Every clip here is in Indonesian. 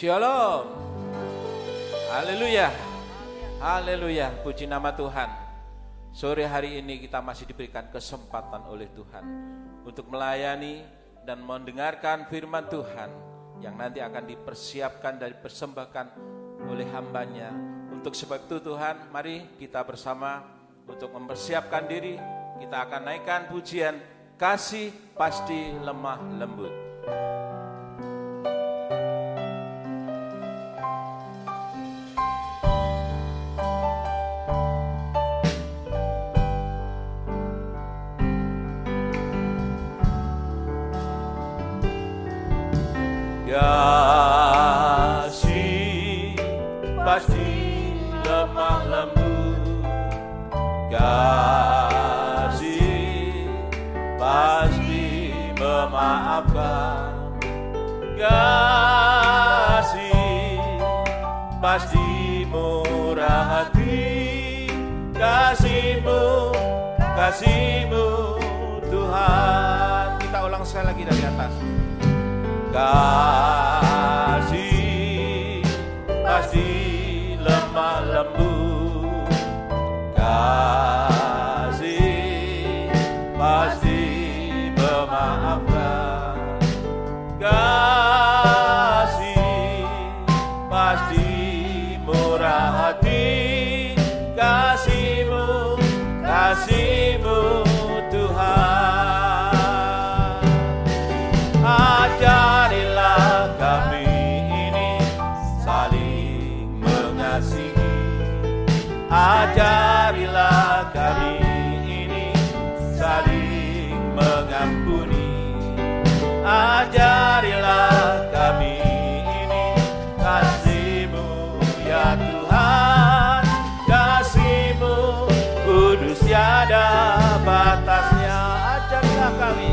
Shalom. Haleluya. Haleluya. Puji nama Tuhan. Sore hari ini kita masih diberikan kesempatan oleh Tuhan untuk melayani dan mendengarkan firman Tuhan yang nanti akan dipersiapkan dan dipersembahkan oleh hamba-Nya. Untuk sebab itu Tuhan, mari kita bersama untuk mempersiapkan diri. Kita akan naikkan pujian Kasih Pasti Lemah Lembut. Kasih pasti lemah lembut, kasih pasti memaafkan, kasih pasti murah hati, kasih-Mu Tuhan. Kita ulang sekali lagi dari atas. Kasih pasti lemah lembut, kasih pasti memaafkan, kasih pasti murah hati, kasih-Mu Tuhan. Ajarilah kami ini saling mengasihi, ajarilah kami ini saling mengampuni, ajarilah kami ini kasih-Mu ya Tuhan, kasih-Mu kudus tiada batasnya. Ajarilah kami,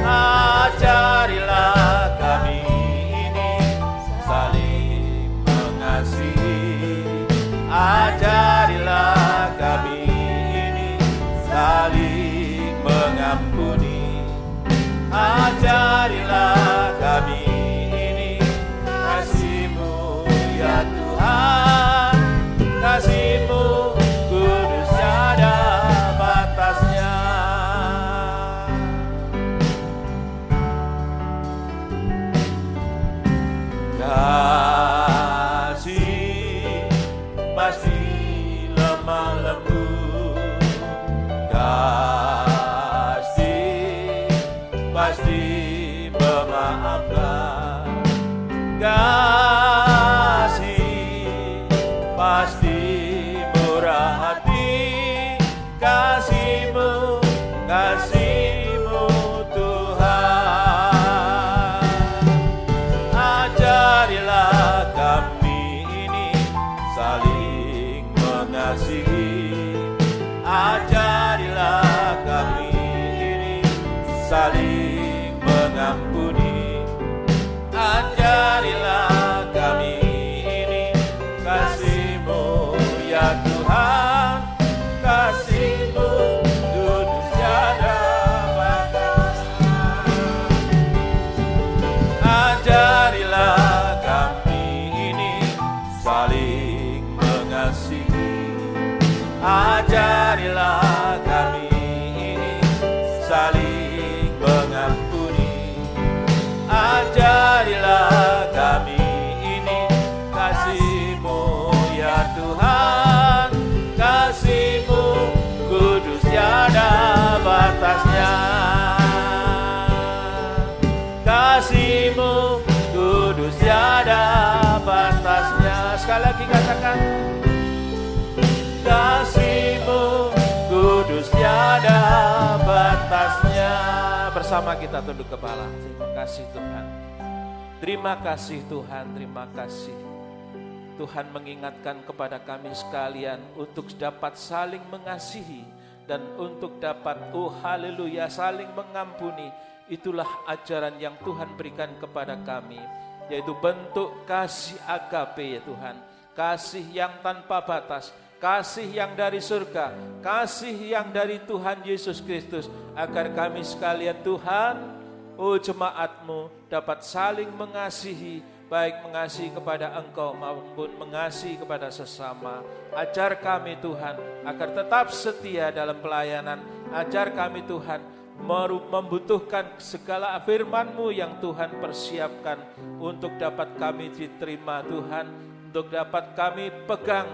ajarilah kami ini saling mengasihi, ajarilah kami ini saling mengampuni, ajarilah kami ini kasih-Mu ya Tuhan, kasih-Mu kudus tiada batasnya. Kasih pasti lemah lembut, kasih pasti memaafkan, kasih pasti murah hati, kasih-Mu Tuhan. Ajarilah kami ini saling mengasihi, ajarilah kami ini saling mengampuni, ajarilah kami ini kasih-Mu ya Tuhan, kasih-Mu kudus tiada batasnya. Ajarilah kami ini saling mengasihi, ajarilah kami ini saling mengampuni, ajarilah kami ini kasih-Mu ya Tuhan, kasih-Mu kudus tiada batasnya, kasih-Mu kudus tiada batasnya. Sekali lagi katakan, kasih-Mu kudus tiada batasnya. Bersama kita tunduk kepala. Terima kasih Tuhan. Terima kasih Tuhan, terima kasih. Tuhan mengingatkan kepada kami sekalian untuk dapat saling mengasihi dan untuk dapat, oh haleluya, saling mengampuni. Itulah ajaran yang Tuhan berikan kepada kami, yaitu bentuk kasih agape ya Tuhan. Kasih yang tanpa batas, kasih yang dari surga, kasih yang dari Tuhan Yesus Kristus, agar kami sekalian Tuhan, oh jemaat-Mu, dapat saling mengasihi baik mengasihi kepada Engkau maupun mengasihi kepada sesama. Ajar kami Tuhan agar tetap setia dalam pelayanan. Ajar kami Tuhan membutuhkan segala firman-Mu yang Tuhan persiapkan untuk dapat kami diterima Tuhan, untuk dapat kami pegang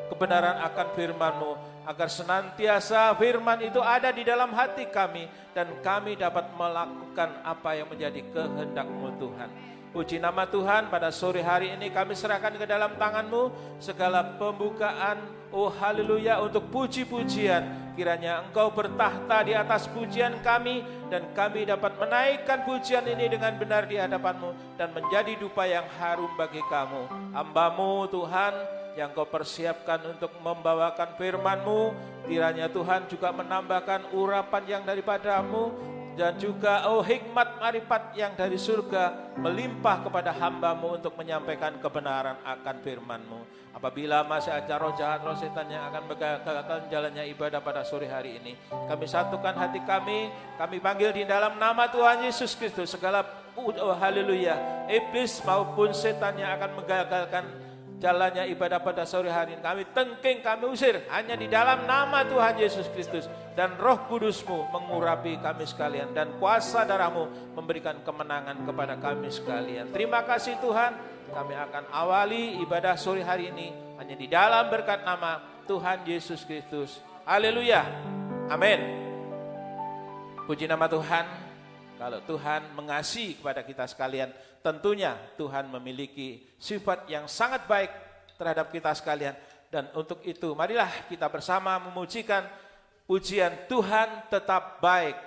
kebenaran akan firman-Mu, agar senantiasa firman itu ada di dalam hati kami dan kami dapat melakukan apa yang menjadi kehendak-Mu Tuhan. Puji nama Tuhan, pada sore hari ini kami serahkan ke dalam tangan-Mu segala pembukaan, oh haleluya, untuk puji-pujian. Kiranya Engkau bertahta di atas pujian kami dan kami dapat menaikkan pujian ini dengan benar di hadapan-Mu dan menjadi dupa yang harum bagi Kamu. Hamba-Mu Tuhan yang Kau persiapkan untuk membawakan firman-Mu, kiranya Tuhan juga menambahkan urapan yang daripada-Mu dan juga hikmat marifat yang dari surga melimpah kepada hamba-Mu untuk menyampaikan kebenaran akan firman-Mu. Apabila masih ada roh jahat, roh setan yang akan menggagalkan jalannya ibadah pada sore hari ini, kami satukan hati kami panggil di dalam nama Tuhan Yesus Kristus segala haleluya, iblis maupun setan yang akan menggagalkan jalannya ibadah pada sore hari ini, kami tengking, kami usir hanya di dalam nama Tuhan Yesus Kristus, dan Roh Kudus-Mu mengurapi kami sekalian dan kuasa darah-Mu memberikan kemenangan kepada kami sekalian. Terima kasih Tuhan, kami akan awali ibadah sore hari ini hanya di dalam berkat nama Tuhan Yesus Kristus. Haleluya, amin. Puji nama Tuhan. Kalau Tuhan mengasihi kepada kita sekalian, tentunya Tuhan memiliki sifat yang sangat baik terhadap kita sekalian. Dan untuk itu, marilah kita bersama memujikan pujian Tuhan tetap baik.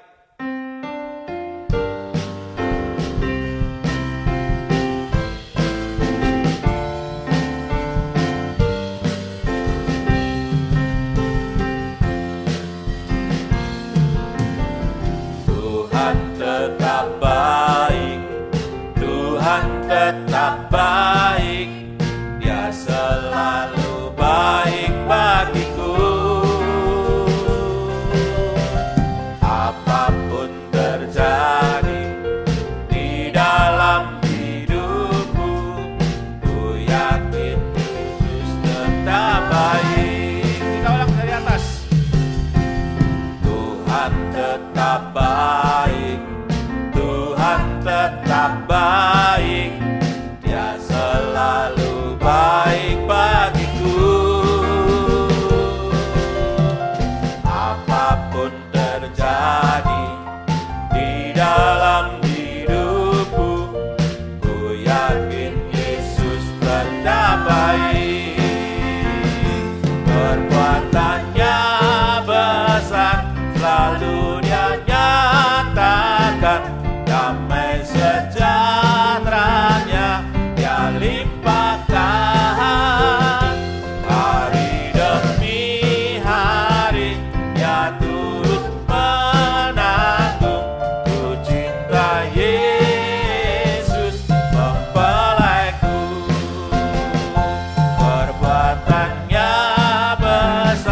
Tetap baik, Tuhan tetap baik, Dia selalu baik bagiku. Apapun terjadi di dalam hidupku, ku yakin Yesus tetap baik. Kita ulang dari atas. Tuhan tetap baik, Tuhan tetap baik, Dia selalu baik bagiku. Apapun terjadi di dalam hidupku, ku yakin Yesus tetap baik. Perbuatannya besar, selalu Dia nyatakan, damai sejahteranya Dia limpahkan. Hari demi hari Dia turut menanggung. Ku cinta Yesus mempelaiku. Perbuatannya besar,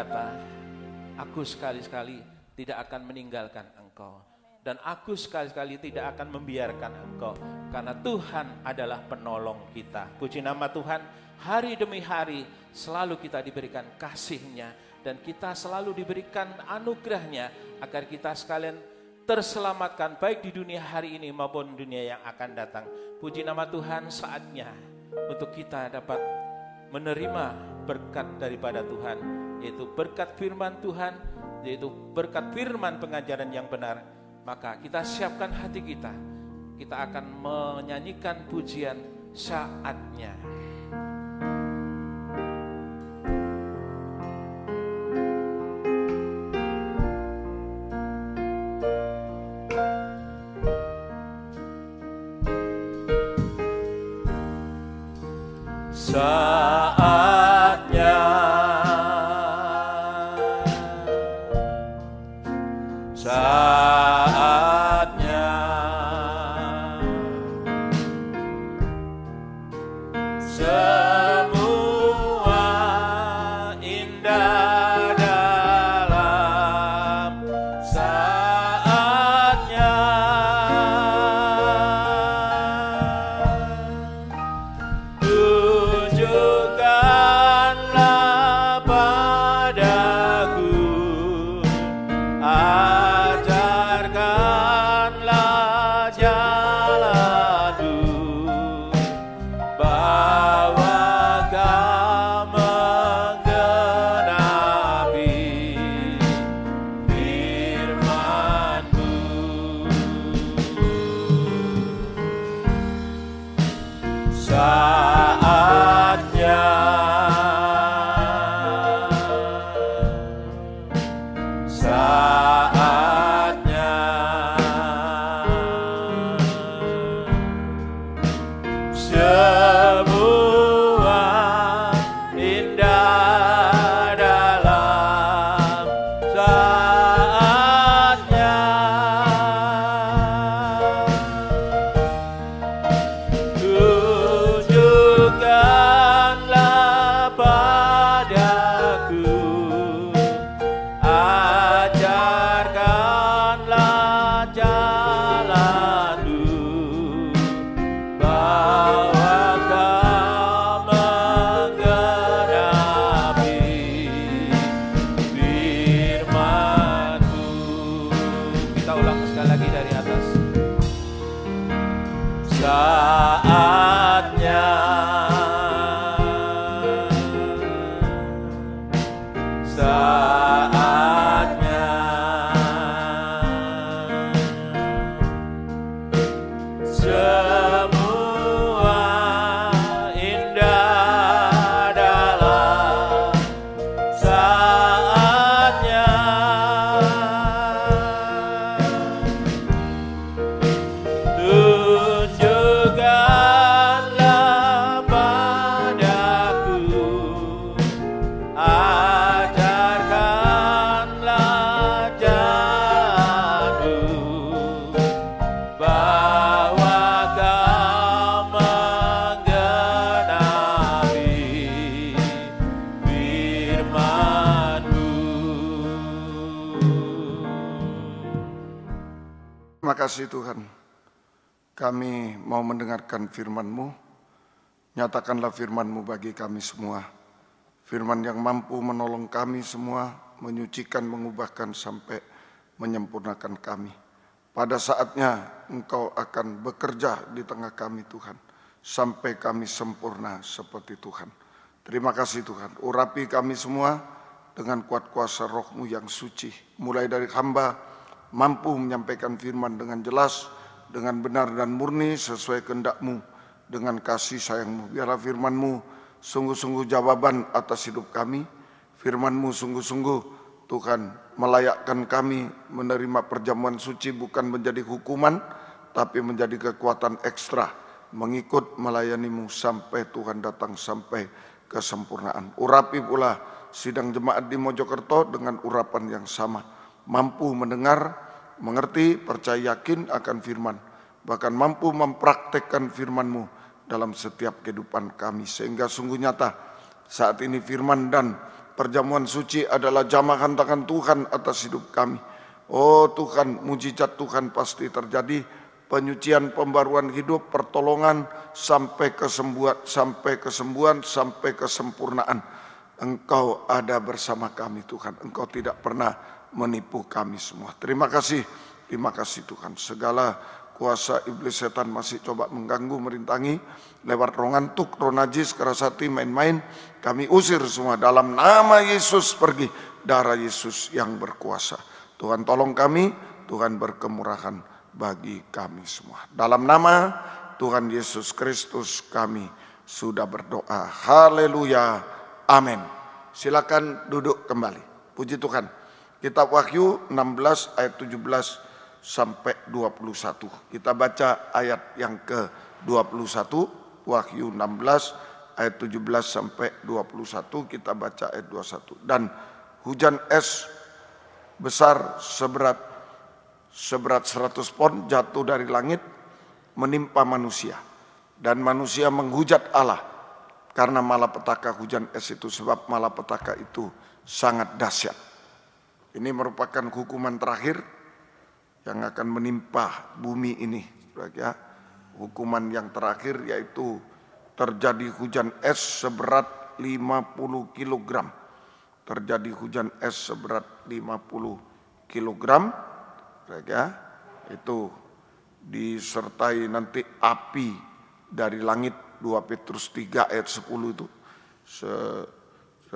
berkata, aku sekali-sekali tidak akan meninggalkan engkau. Dan aku sekali-sekali tidak akan membiarkan engkau. Karena Tuhan adalah penolong kita. Puji nama Tuhan, hari demi hari selalu kita diberikan kasih-Nya. Dan kita selalu diberikan anugerah-Nya agar kita sekalian terselamatkan baik di dunia hari ini maupun dunia yang akan datang. Puji nama Tuhan, saatnya untuk kita dapat menerima berkat daripada Tuhan, yaitu berkat firman Tuhan, yaitu berkat firman pengajaran yang benar. Maka kita siapkan hati kita, kita akan menyanyikan pujian saatnya. Saatnya, saatnya, semua indah dalam saatnya. Tunjukkanlah padaku, ajarkanlah jalanmu, bahwa kau menggenapi firman-Mu. Saatnya, saatnya, semua indah dalam saatnya. Tunjukkanlah padaku, ajarkanlah jalanmu, bahwa kau menggenapi firman-Mu. Kita ulang sekali lagi dari atas. Saatnya, saatnya, semua indah dalam saatnya. Tunjukkanlah padaku, ajarkanlah jalanmu, bahwa kau menggenapi firman-Mu. Terima kasih Tuhan, kami mau mendengarkan firman-Mu. Nyatakanlah firman-Mu bagi kami semua, firman yang mampu menolong kami semua, menyucikan, mengubahkan sampai menyempurnakan kami. Pada saatnya Engkau akan bekerja di tengah kami Tuhan, sampai kami sempurna seperti Tuhan. Terima kasih Tuhan, urapi kami semua dengan kuat kuasa Roh-Mu yang suci. Mulai dari hamba mampu menyampaikan firman dengan jelas, dengan benar dan murni sesuai kehendak-Mu, dengan kasih sayang-Mu. Biarlah firman-Mu sungguh-sungguh jawaban atas hidup kami. Firman-Mu sungguh-sungguh Tuhan melayakkan kami menerima perjamuan suci, bukan menjadi hukuman, tapi menjadi kekuatan ekstra, mengikut melayani-Mu sampai Tuhan datang, sampai kesempurnaan. Urapi pula sidang jemaat di Mojokerto dengan urapan yang sama, mampu mendengar, mengerti, percaya, yakin akan firman, bahkan mampu mempraktekkan firman-Mu dalam setiap kehidupan kami, sehingga sungguh nyata saat ini firman dan perjamuan suci adalah jamahan tangan Tuhan atas hidup kami. Oh Tuhan, mujizat Tuhan pasti terjadi, penyucian, pembaruan hidup, pertolongan sampai kesembuhan, sampai kesempurnaan. Engkau ada bersama kami Tuhan, Engkau tidak pernah menipu kami semua. Terima kasih Tuhan. Segala kuasa iblis setan masih coba mengganggu, merintangi lewat roh ngantuk, roh najis, keras hati, main-main, kami usir semua dalam nama Yesus. Pergi, darah Yesus yang berkuasa. Tuhan tolong kami, Tuhan berkemurahan bagi kami semua. Dalam nama Tuhan Yesus Kristus kami sudah berdoa. Haleluya, amin. Silakan duduk kembali. Puji Tuhan. Kitab Wahyu 16 ayat 17 sampai 21. Kita baca ayat yang ke-21, Wahyu 16 ayat 17 sampai 21, kita baca ayat 21. Dan hujan es besar seberat 100 pon jatuh dari langit menimpa manusia, dan manusia menghujat Allah karena malapetaka hujan es itu, sebab malapetaka itu sangat dahsyat. Ini merupakan hukuman terakhir yang akan menimpa bumi ini. Hukuman yang terakhir yaitu terjadi hujan es seberat 50 kg. Terjadi hujan es seberat 50 kg. Itu disertai nanti api dari langit. 2 Petrus 3 ayat 10 itu.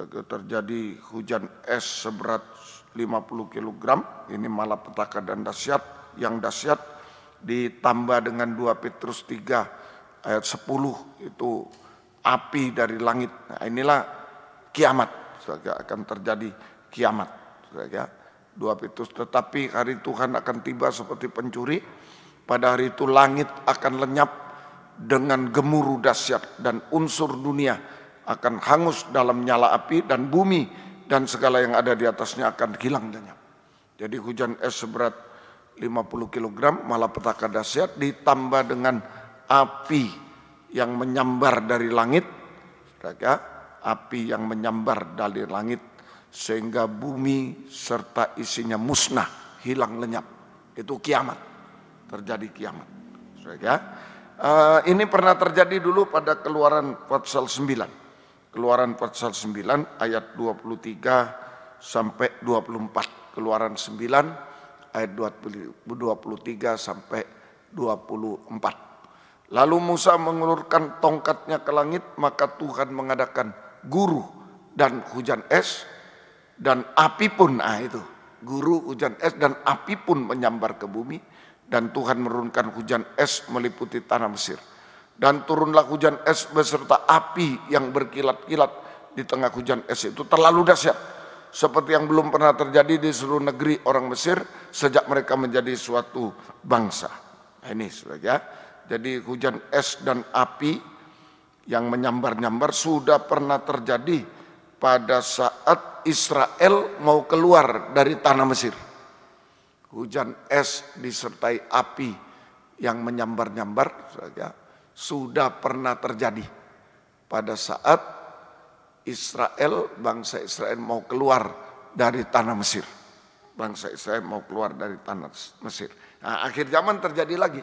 Terjadi hujan es seberat 50 kg. Ini malapetaka dan dahsyat, yang dahsyat ditambah dengan 2 Petrus 3 ayat 10 itu api dari langit. Nah, inilah kiamat. Akan terjadi kiamat. 2 Petrus, tetapi hari Tuhan akan tiba seperti pencuri. Pada hari itu langit akan lenyap dengan gemuruh dahsyat, dan unsur dunia akan hangus dalam nyala api, dan bumi dan segala yang ada di atasnya akan hilang lenyap. Jadi hujan es seberat 50 kg, malapetaka dahsyat, ditambah dengan api yang menyambar dari langit. Api yang menyambar dari langit sehingga bumi serta isinya musnah, hilang lenyap. Itu kiamat, terjadi kiamat. Ini pernah terjadi dulu pada Keluaran pasal 9. Keluaran pasal 9 ayat 23 sampai 24. Keluaran 9 ayat 23 sampai 24. Lalu Musa mengulurkan tongkatnya ke langit, maka Tuhan mengadakan guru dan hujan es dan api pun, itu guru, hujan es dan api pun menyambar ke bumi, dan Tuhan menurunkan hujan es meliputi tanah Mesir. Dan turunlah hujan es beserta api yang berkilat-kilat di tengah hujan es itu terlalu dahsyat, seperti yang belum pernah terjadi di seluruh negeri orang Mesir sejak mereka menjadi suatu bangsa. Nah, ini jadi hujan es dan api yang menyambar-nyambar sudah pernah terjadi pada saat Israel mau keluar dari tanah Mesir. Hujan es disertai api yang menyambar-nyambar sudah pernah terjadi pada saat Israel, bangsa Israel mau keluar dari tanah Mesir. Bangsa Israel mau keluar dari tanah Mesir. Nah, akhir zaman terjadi lagi.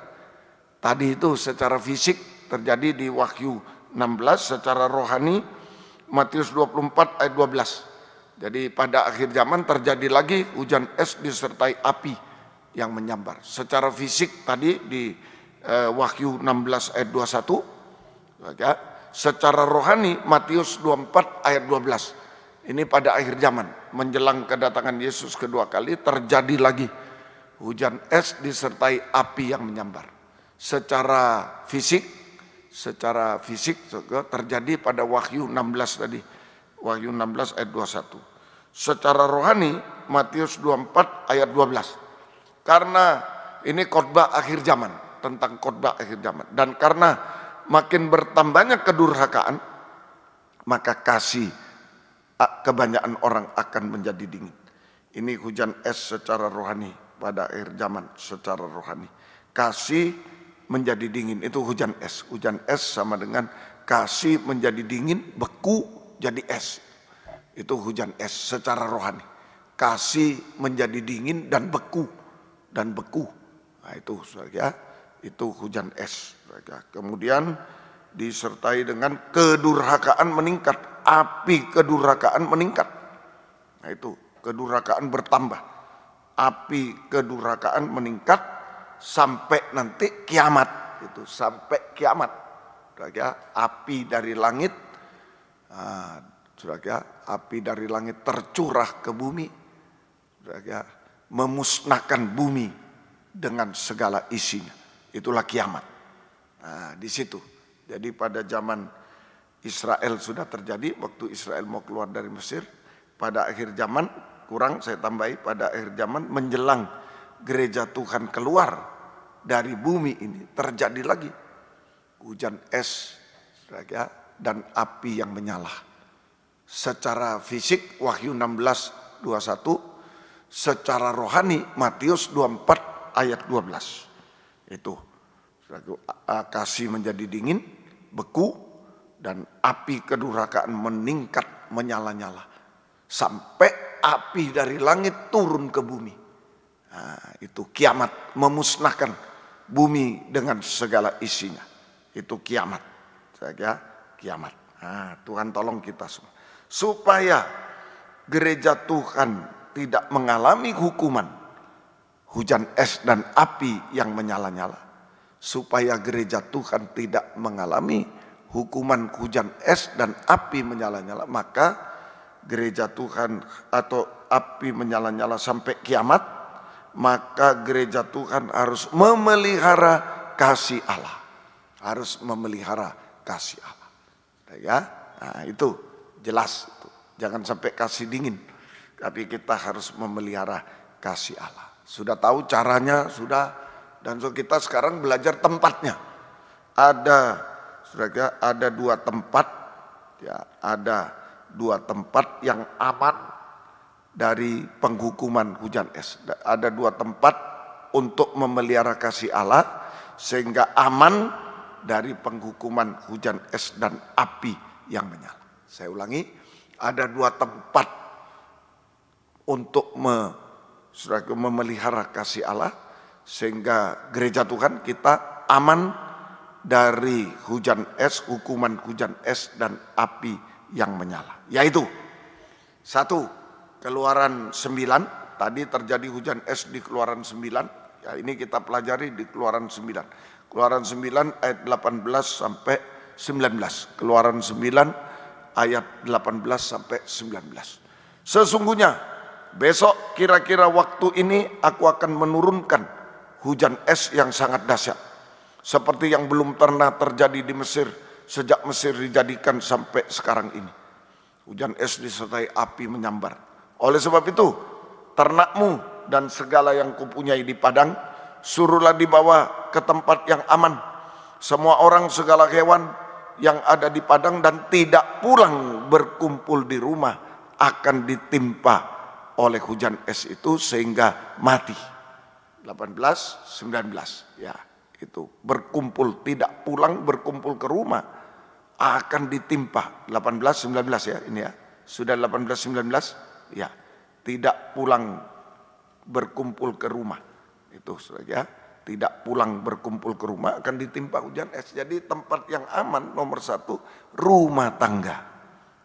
Tadi itu secara fisik terjadi di Wahyu 16, secara rohani Matius 24 ayat 12. Jadi pada akhir zaman terjadi lagi hujan es disertai api yang menyambar. Secara fisik tadi di Wahyu 16 ayat 21. Secara rohani Matius 24 ayat 12. Ini pada akhir zaman menjelang kedatangan Yesus kedua kali terjadi lagi hujan es disertai api yang menyambar. Secara fisik terjadi pada Wahyu 16 tadi. Wahyu 16 ayat 21. Secara rohani Matius 24 ayat 12. Karena ini khotbah akhir zaman, tentang khotbah akhir zaman. Dan karena makin bertambahnya kedurhakaan, maka kasih kebanyakan orang akan menjadi dingin. Ini hujan es secara rohani pada akhir zaman, secara rohani. Kasih menjadi dingin, itu hujan es. Hujan es sama dengan kasih menjadi dingin, beku jadi es. Itu hujan es secara rohani. Kasih menjadi dingin dan beku. Nah itu saudara, itu hujan es. Saudara. Kemudian disertai dengan kedurhakaan meningkat. Api kedurhakaan meningkat. Nah itu kedurhakaan bertambah. Api kedurhakaan meningkat sampai nanti kiamat. Itu sampai kiamat. Saudara, api dari langit. Saudara, api dari langit tercurah ke bumi. Saudara, memusnahkan bumi dengan segala isinya. Itulah kiamat. Nah, di situ. Jadi pada zaman Israel sudah terjadi, waktu Israel mau keluar dari Mesir, pada akhir zaman, kurang saya tambahi, pada akhir zaman menjelang gereja Tuhan keluar dari bumi ini, terjadi lagi hujan es dan api yang menyala. Secara fisik Wahyu 16:21, secara rohani Matius 24 ayat 12. Itu kasih menjadi dingin, beku, dan api kedurhakaan meningkat menyala-nyala sampai api dari langit turun ke bumi. Nah, itu kiamat, memusnahkan bumi dengan segala isinya. Itu kiamat. Saya kiamat. Nah, Tuhan tolong kita semua supaya gereja Tuhan tidak mengalami hukuman hujan es dan api yang menyala-nyala. Supaya gereja Tuhan tidak mengalami hukuman hujan es dan api menyala-nyala, maka gereja Tuhan atau api menyala-nyala sampai kiamat, maka gereja Tuhan harus memelihara kasih Allah. Harus memelihara kasih Allah. Ya, nah, itu jelas. Itu. Jangan sampai kasih dingin. Tapi kita harus memelihara kasih Allah. Sudah tahu caranya, sudah. Dan so kita sekarang belajar tempatnya. Ada dua tempat, ya, ada dua tempat yang aman dari penghukuman hujan es. Ada dua tempat untuk memelihara kasih Allah sehingga aman dari penghukuman hujan es dan api yang menyala. Saya ulangi, ada dua tempat untuk memelihara kasih Allah sehingga gereja Tuhan kita aman dari hujan es, hukuman hujan es dan api yang menyala. Yaitu, satu, Keluaran 9, tadi terjadi hujan es di Keluaran 9, ya ini kita pelajari di Keluaran 9. Keluaran 9 ayat 18 sampai 19. Keluaran 9 ayat 18 sampai 19. Sesungguhnya besok kira-kira waktu ini aku akan menurunkan hujan es yang sangat dahsyat. Seperti yang belum pernah terjadi di Mesir sejak Mesir dijadikan sampai sekarang ini. Hujan es disertai api menyambar. Oleh sebab itu, ternakmu dan segala yang kupunyai di padang, suruhlah dibawa ke tempat yang aman. Semua orang segala hewan yang ada di padang dan tidak pulang berkumpul di rumah akan ditimpa oleh hujan es itu sehingga mati. 18, 19, ya itu berkumpul, tidak pulang berkumpul ke rumah akan ditimpa. 18, 19 ya ini ya, sudah 18, 19 ya, tidak pulang berkumpul ke rumah. Itu saja, tidak pulang berkumpul ke rumah akan ditimpa hujan es. Jadi tempat yang aman nomor satu, rumah tangga.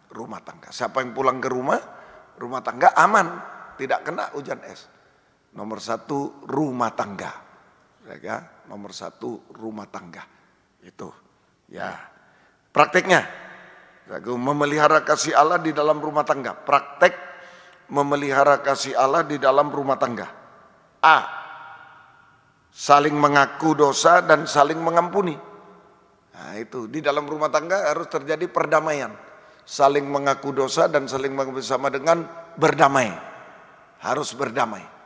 Rumah tangga. Siapa yang pulang ke rumah tangga aman, tidak kena hujan es. Nomor satu, rumah tangga. Ya, nomor satu, rumah tangga. Itu ya. Prakteknya, memelihara kasih Allah di dalam rumah tangga. Praktek memelihara kasih Allah di dalam rumah tangga. A, saling mengaku dosa dan saling mengampuni. Nah itu, di dalam rumah tangga harus terjadi perdamaian. Saling mengaku dosa dan saling mengampuni sama dengan berdamai. Harus berdamai.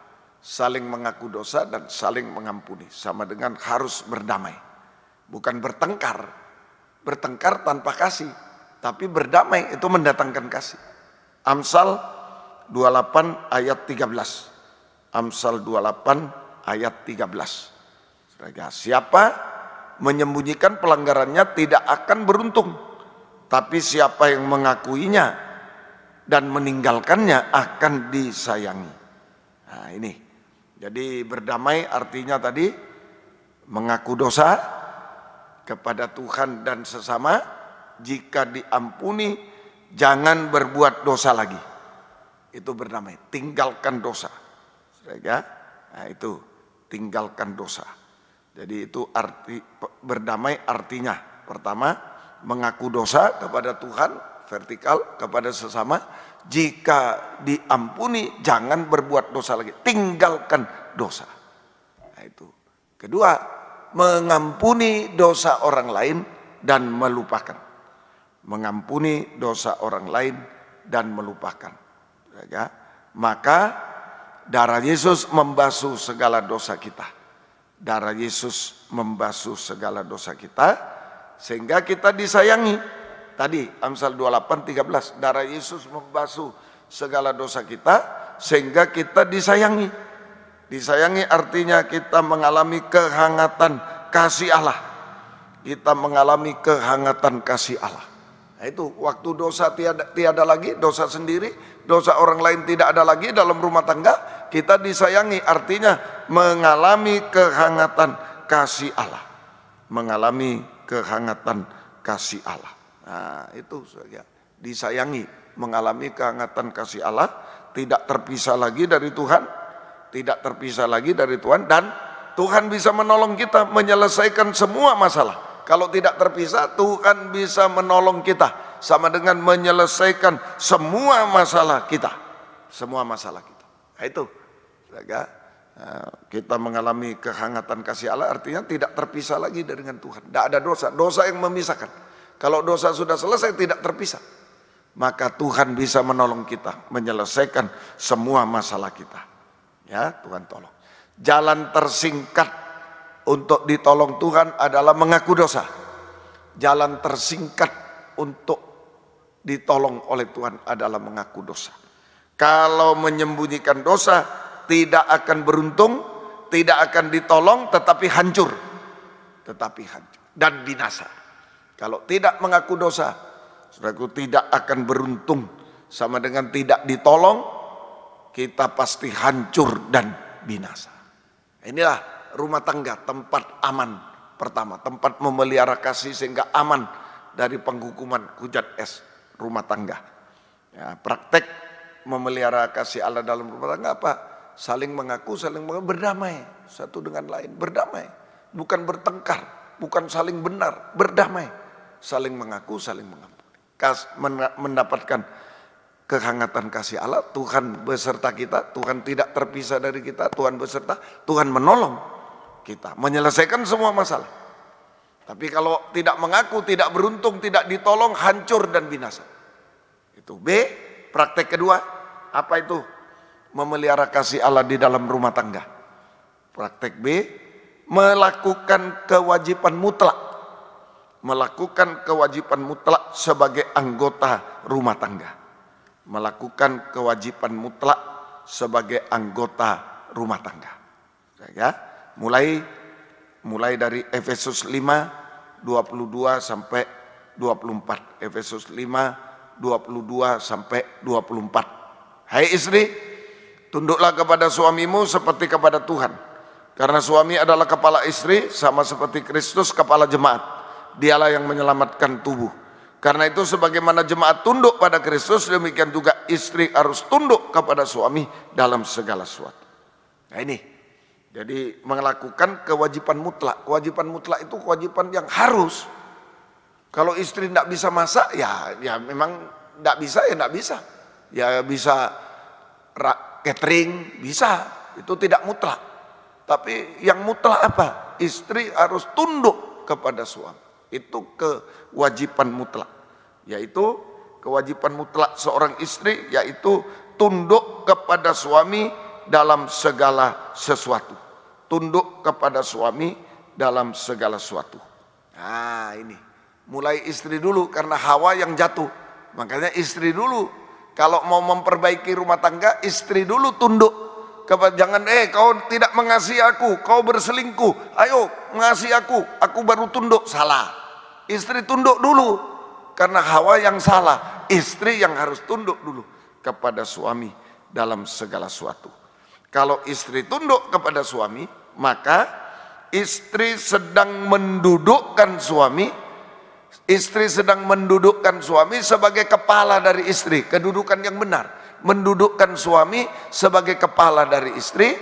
Saling mengaku dosa dan saling mengampuni sama dengan harus berdamai. Bukan bertengkar. Bertengkar tanpa kasih. Tapi berdamai itu mendatangkan kasih. Amsal 28 ayat 13. Amsal 28 ayat 13. Siapa menyembunyikan pelanggarannya tidak akan beruntung, tapi siapa yang mengakuinya dan meninggalkannya akan disayangi. Nah ini, jadi berdamai artinya tadi mengaku dosa kepada Tuhan dan sesama. Jika diampuni, jangan berbuat dosa lagi. Itu berdamai, tinggalkan dosa. Nah itu, tinggalkan dosa. Jadi itu arti berdamai artinya. Pertama, mengaku dosa kepada Tuhan, vertikal, kepada sesama. Jika diampuni, jangan berbuat dosa lagi. Tinggalkan dosa. Nah itu. Kedua, mengampuni dosa orang lain dan melupakan. Mengampuni dosa orang lain dan melupakan. Ya, maka darah Yesus membasuh segala dosa kita. Darah Yesus membasuh segala dosa kita sehingga kita disayangi. Tadi Amsal 28:13, darah Yesus membasuh segala dosa kita sehingga kita disayangi. Disayangi artinya kita mengalami kehangatan kasih Allah. Kita mengalami kehangatan kasih Allah. Nah itu waktu dosa tiada lagi, dosa sendiri, dosa orang lain tidak ada lagi dalam rumah tangga, kita disayangi artinya mengalami kehangatan kasih Allah. Mengalami kehangatan kasih Allah. Nah itu saja, disayangi, mengalami kehangatan kasih Allah, tidak terpisah lagi dari Tuhan, tidak terpisah lagi dari Tuhan, dan Tuhan bisa menolong kita menyelesaikan semua masalah. Kalau tidak terpisah, Tuhan bisa menolong kita sama dengan menyelesaikan semua masalah kita. Semua masalah kita. Nah itu, kita mengalami kehangatan kasih Allah artinya tidak terpisah lagi dengan Tuhan. Tidak ada dosa, dosa yang memisahkan. Kalau dosa sudah selesai tidak terpisah, maka Tuhan bisa menolong kita menyelesaikan semua masalah kita. Ya, Tuhan tolong. Jalan tersingkat untuk ditolong Tuhan adalah mengaku dosa. Jalan tersingkat untuk ditolong oleh Tuhan adalah mengaku dosa. Kalau menyembunyikan dosa tidak akan beruntung, tidak akan ditolong, tetapi hancur. Tetapi hancur dan binasa. Kalau tidak mengaku dosa, saudaraku, tidak akan beruntung, sama dengan tidak ditolong, kita pasti hancur dan binasa. Inilah rumah tangga, tempat aman pertama, tempat memelihara kasih sehingga aman dari penghukuman hujan es rumah tangga. Ya, praktek memelihara kasih Allah dalam rumah tangga apa? Saling mengaku, berdamai satu dengan lain, berdamai, bukan bertengkar, bukan saling benar, berdamai, saling mengaku, saling mengampuni, mendapatkan kehangatan kasih Allah. Tuhan beserta kita, Tuhan tidak terpisah dari kita, Tuhan beserta, Tuhan menolong kita menyelesaikan semua masalah. Tapi kalau tidak mengaku, tidak beruntung, tidak ditolong, hancur dan binasa. Itu B. Praktek kedua, apa itu? Memelihara kasih Allah di dalam rumah tangga. Praktek B, melakukan kewajiban mutlak. Melakukan kewajiban mutlak sebagai anggota rumah tangga. Melakukan kewajiban mutlak sebagai anggota rumah tangga. Ya. Mulai dari Efesus 5, 22 sampai 24. Efesus 5, 22 sampai 24. Hai istri, tunduklah kepada suamimu seperti kepada Tuhan. Karena suami adalah kepala istri, sama seperti Kristus kepala jemaat. Dialah yang menyelamatkan tubuh. Karena itu sebagaimana jemaat tunduk pada Kristus, demikian juga istri harus tunduk kepada suami dalam segala sesuatu. Nah ini, jadi melakukan kewajiban mutlak. Kewajiban mutlak itu kewajiban yang harus. Kalau istri tidak bisa masak, ya memang tidak bisa, ya tidak bisa. Ya bisa catering, bisa. Itu tidak mutlak. Tapi yang mutlak apa? Istri harus tunduk kepada suami. Itu kewajiban mutlak. Yaitu kewajiban mutlak seorang istri, yaitu tunduk kepada suami dalam segala sesuatu. Tunduk kepada suami dalam segala sesuatu. Nah ini, mulai istri dulu karena Hawa yang jatuh. Makanya istri dulu, kalau mau memperbaiki rumah tangga, istri dulu tunduk. Jangan kau tidak mengasihi aku, kau berselingkuh, ayo mengasihi aku baru tunduk. Salah. Istri tunduk dulu, karena Hawa yang salah, istri yang harus tunduk dulu. kepada suami dalam segala sesuatu. Kalau istri tunduk kepada suami, maka istri sedang mendudukkan suami, sebagai kepala dari istri. Kedudukan yang benar, mendudukkan suami sebagai kepala dari istri,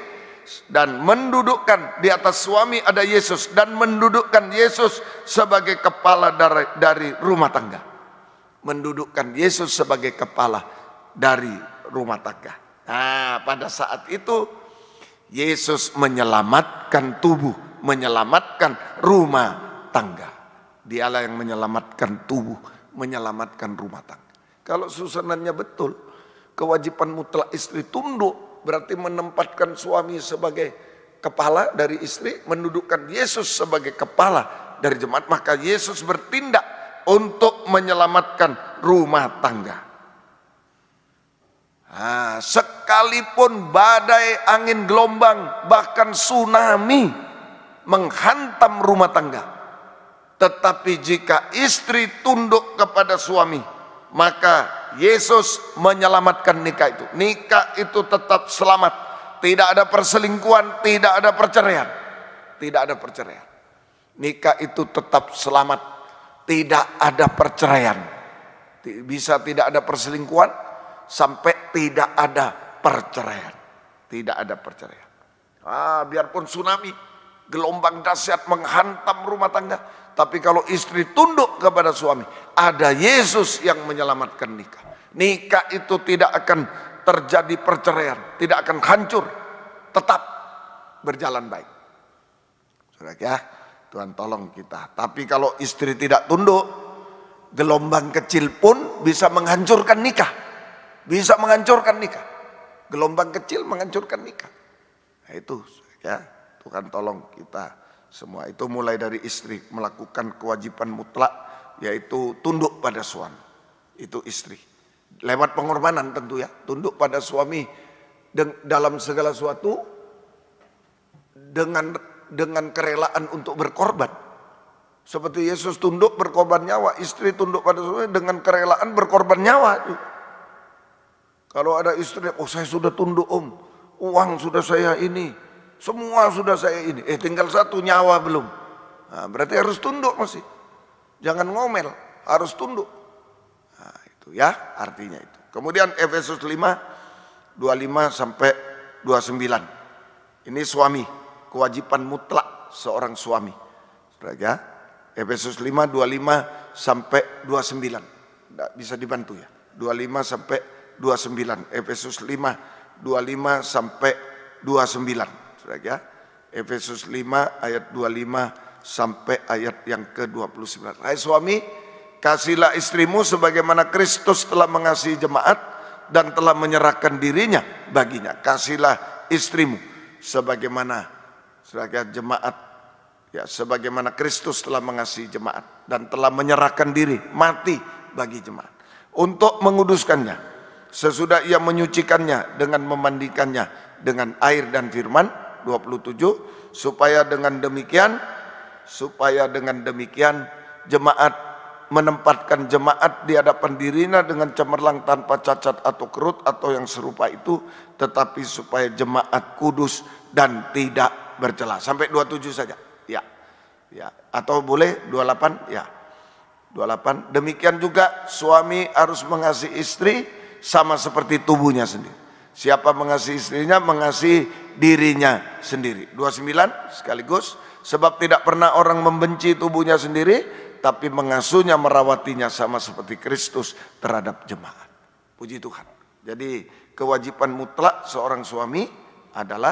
dan mendudukkan di atas suami ada Yesus, dan mendudukkan Yesus sebagai kepala dari rumah tangga. Mendudukkan Yesus sebagai kepala dari rumah tangga. Nah, pada saat itu Yesus menyelamatkan tubuh, menyelamatkan rumah tangga. Dialah yang menyelamatkan tubuh, menyelamatkan rumah tangga. Kalau susunannya betul, kewajiban mutlak istri tunduk, berarti menempatkan suami sebagai kepala dari istri, mendudukkan Yesus sebagai kepala dari jemaat, maka Yesus bertindak untuk menyelamatkan rumah tangga. Nah, sekalipun badai, angin, gelombang, bahkan tsunami menghantam rumah tangga, tetapi jika istri tunduk kepada suami, maka Yesus menyelamatkan nikah itu. Nikah itu tetap selamat. Tidak ada perselingkuhan, tidak ada perceraian. Tidak ada perceraian. Nikah itu tetap selamat. Tidak ada perceraian. Bisa tidak ada perselingkuhan, sampai tidak ada perceraian. Tidak ada perceraian. Biarpun tsunami, gelombang dahsyat menghantam rumah tangga, tapi kalau istri tunduk kepada suami, ada Yesus yang menyelamatkan nikah. Nikah itu tidak akan terjadi perceraian, tidak akan hancur, tetap berjalan baik. Saudara ya, Tuhan tolong kita. Tapi kalau istri tidak tunduk, gelombang kecil pun bisa menghancurkan nikah. Bisa menghancurkan nikah. Gelombang kecil menghancurkan nikah. Nah itu ya, Tuhan tolong kita semua. Itu mulai dari istri melakukan kewajiban mutlak, yaitu tunduk pada suami. Itu istri. Lewat pengorbanan tentu ya, tunduk pada suami dalam segala sesuatu dengan kerelaan untuk berkorban. Seperti Yesus tunduk berkorban nyawa, istri tunduk pada suami dengan kerelaan berkorban nyawa. Kalau ada istri, saya sudah tunduk uang sudah saya ini, semua sudah saya ini, tinggal satu nyawa belum. Nah, berarti harus tunduk masih. Jangan ngomel, harus tunduk. Nah, itu ya artinya itu. Kemudian Efesus 5, 25 sampai 29. Ini suami, kewajiban mutlak seorang suami. Sudah ya. Efesus 5, 25 sampai 29. Tidak bisa dibantu ya. 25 sampai 29. Efesus 5, 25 sampai 29. Sudah ya. Efesus 5 ayat 25 sampai ayat yang ke-29. Hai suami, kasihlah istrimu sebagaimana Kristus telah mengasihi jemaat dan telah menyerahkan dirinya baginya. Kasihlah istrimu sebagaimana jemaat, ya, sebagaimana Kristus telah mengasihi jemaat dan telah menyerahkan diri mati bagi jemaat untuk menguduskannya, sesudah ia menyucikannya dengan memandikannya dengan air dan firman. 27, supaya dengan demikian jemaat menempatkan jemaat di hadapan dirinya dengan cemerlang tanpa cacat atau kerut atau yang serupa itu, tetapi supaya jemaat kudus dan tidak bercela. Sampai 27 saja. Ya. Ya, atau boleh 28? Ya. 28. Demikian juga suami harus mengasihi istri sama seperti tubuhnya sendiri. Siapa mengasihi istrinya, mengasihi dirinya sendiri. 29 sekaligus, sebab tidak pernah orang membenci tubuhnya sendiri, tapi mengasuhnya, merawatinya sama seperti Kristus terhadap jemaat. Puji Tuhan. Jadi kewajiban mutlak seorang suami adalah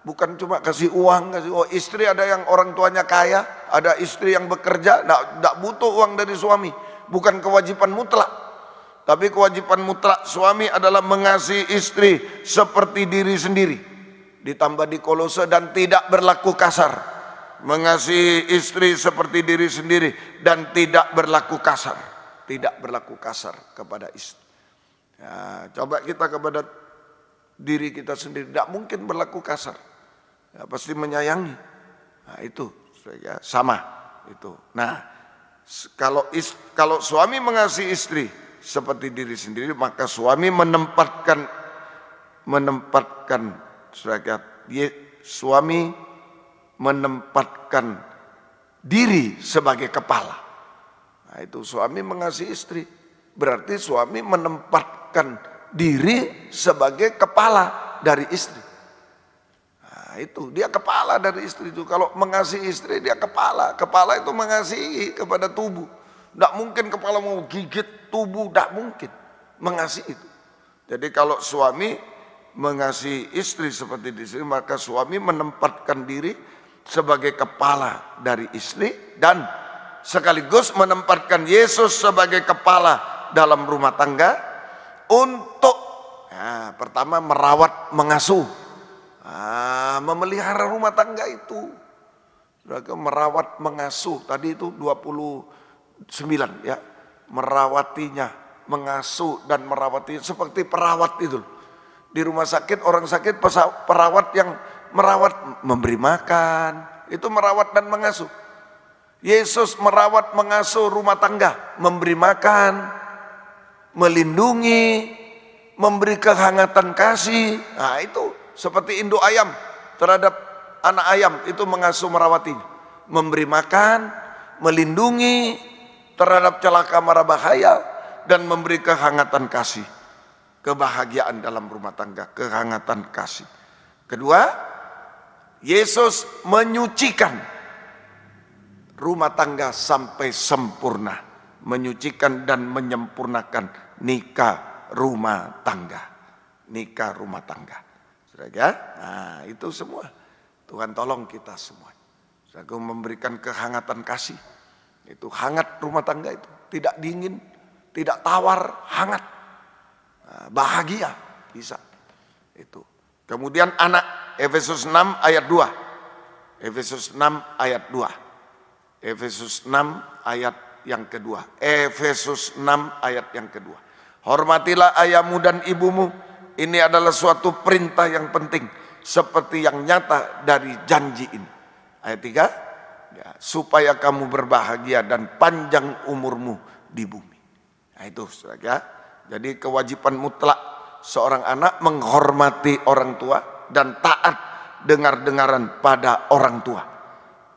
bukan cuma kasih uang, istri ada yang orang tuanya kaya, ada istri yang bekerja, tidak butuh uang dari suami. Bukan kewajiban mutlak. Tapi kewajiban mutlak suami adalah mengasihi istri seperti diri sendiri. Ditambah di Kolose, dan tidak berlaku kasar. Mengasihi istri seperti diri sendiri dan tidak berlaku kasar. Tidak berlaku kasar kepada istri. Ya, coba kita kepada diri kita sendiri, tidak mungkin berlaku kasar. Ya, pasti menyayangi. Nah, itu sama itu. Nah, kalau suami mengasihi istri seperti diri sendiri, maka suami suami menempatkan diri sebagai kepala. Nah, itu suami mengasihi istri, berarti suami menempatkan diri sebagai kepala dari istri. Nah, itu dia kepala dari istri itu. Kalau mengasihi istri dia kepala. Kepala itu mengasihi kepada tubuh. Tidak mungkin kepala mau gigit tubuh, tidak mungkin. Mengasihi itu. Jadi kalau suami mengasihi istri seperti di sini, maka suami menempatkan diri sebagai kepala dari istri dan sekaligus menempatkan Yesus sebagai kepala dalam rumah tangga untuk pertama merawat, mengasuh, memelihara rumah tangga itu. Merawat, mengasuh, tadi itu 29 ya, merawatinya, mengasuh dan merawati seperti perawat itu. Di rumah sakit, orang sakit, perawat yang merawat, memberi makan, itu merawat dan mengasuh. Yesus merawat, mengasuh rumah tangga, memberi makan, melindungi, memberi kehangatan kasih. Nah, itu seperti induk ayam terhadap anak ayam, itu mengasuh, merawatinya, memberi makan, melindungi terhadap celaka mara bahaya, dan memberi kehangatan kasih. Kebahagiaan dalam rumah tangga, kehangatan kasih. Kedua, Yesus menyucikan rumah tangga sampai sempurna, menyucikan dan menyempurnakan nikah rumah tangga, nikah rumah tangga. Sudah ya? Nah, itu semua Tuhan tolong kita semua. Sudah memberikan kehangatan kasih. Itu hangat rumah tangga itu, tidak dingin, tidak tawar, hangat. Bahagia bisa itu. Kemudian anak, Efesus 6 ayat 2. Efesus 6 ayat 2. Efesus 6 ayat yang kedua. Efesus 6 ayat yang kedua. Hormatilah ayahmu dan ibumu. Ini adalah suatu perintah yang penting, seperti yang nyata dari janji ini. Ayat 3. Ya, supaya kamu berbahagia dan panjang umurmu di bumi. Nah, itu saudara. Jadi kewajiban mutlak seorang anak menghormati orang tua dan taat dengar-dengaran pada orang tua.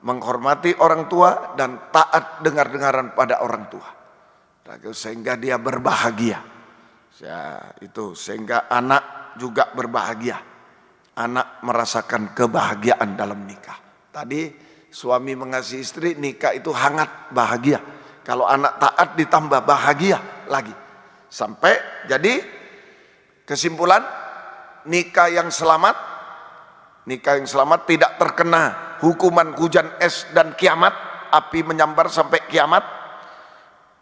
Menghormati orang tua dan taat dengar-dengaran pada orang tua. Sehingga dia berbahagia. Ya, itu sehingga anak juga berbahagia. Anak merasakan kebahagiaan dalam nikah. Tadi suami mengasihi istri, nikah itu hangat, bahagia. Kalau anak taat ditambah bahagia lagi. Sampai jadi kesimpulan, nikah yang selamat tidak terkena hukuman hujan es dan kiamat, api menyambar sampai kiamat,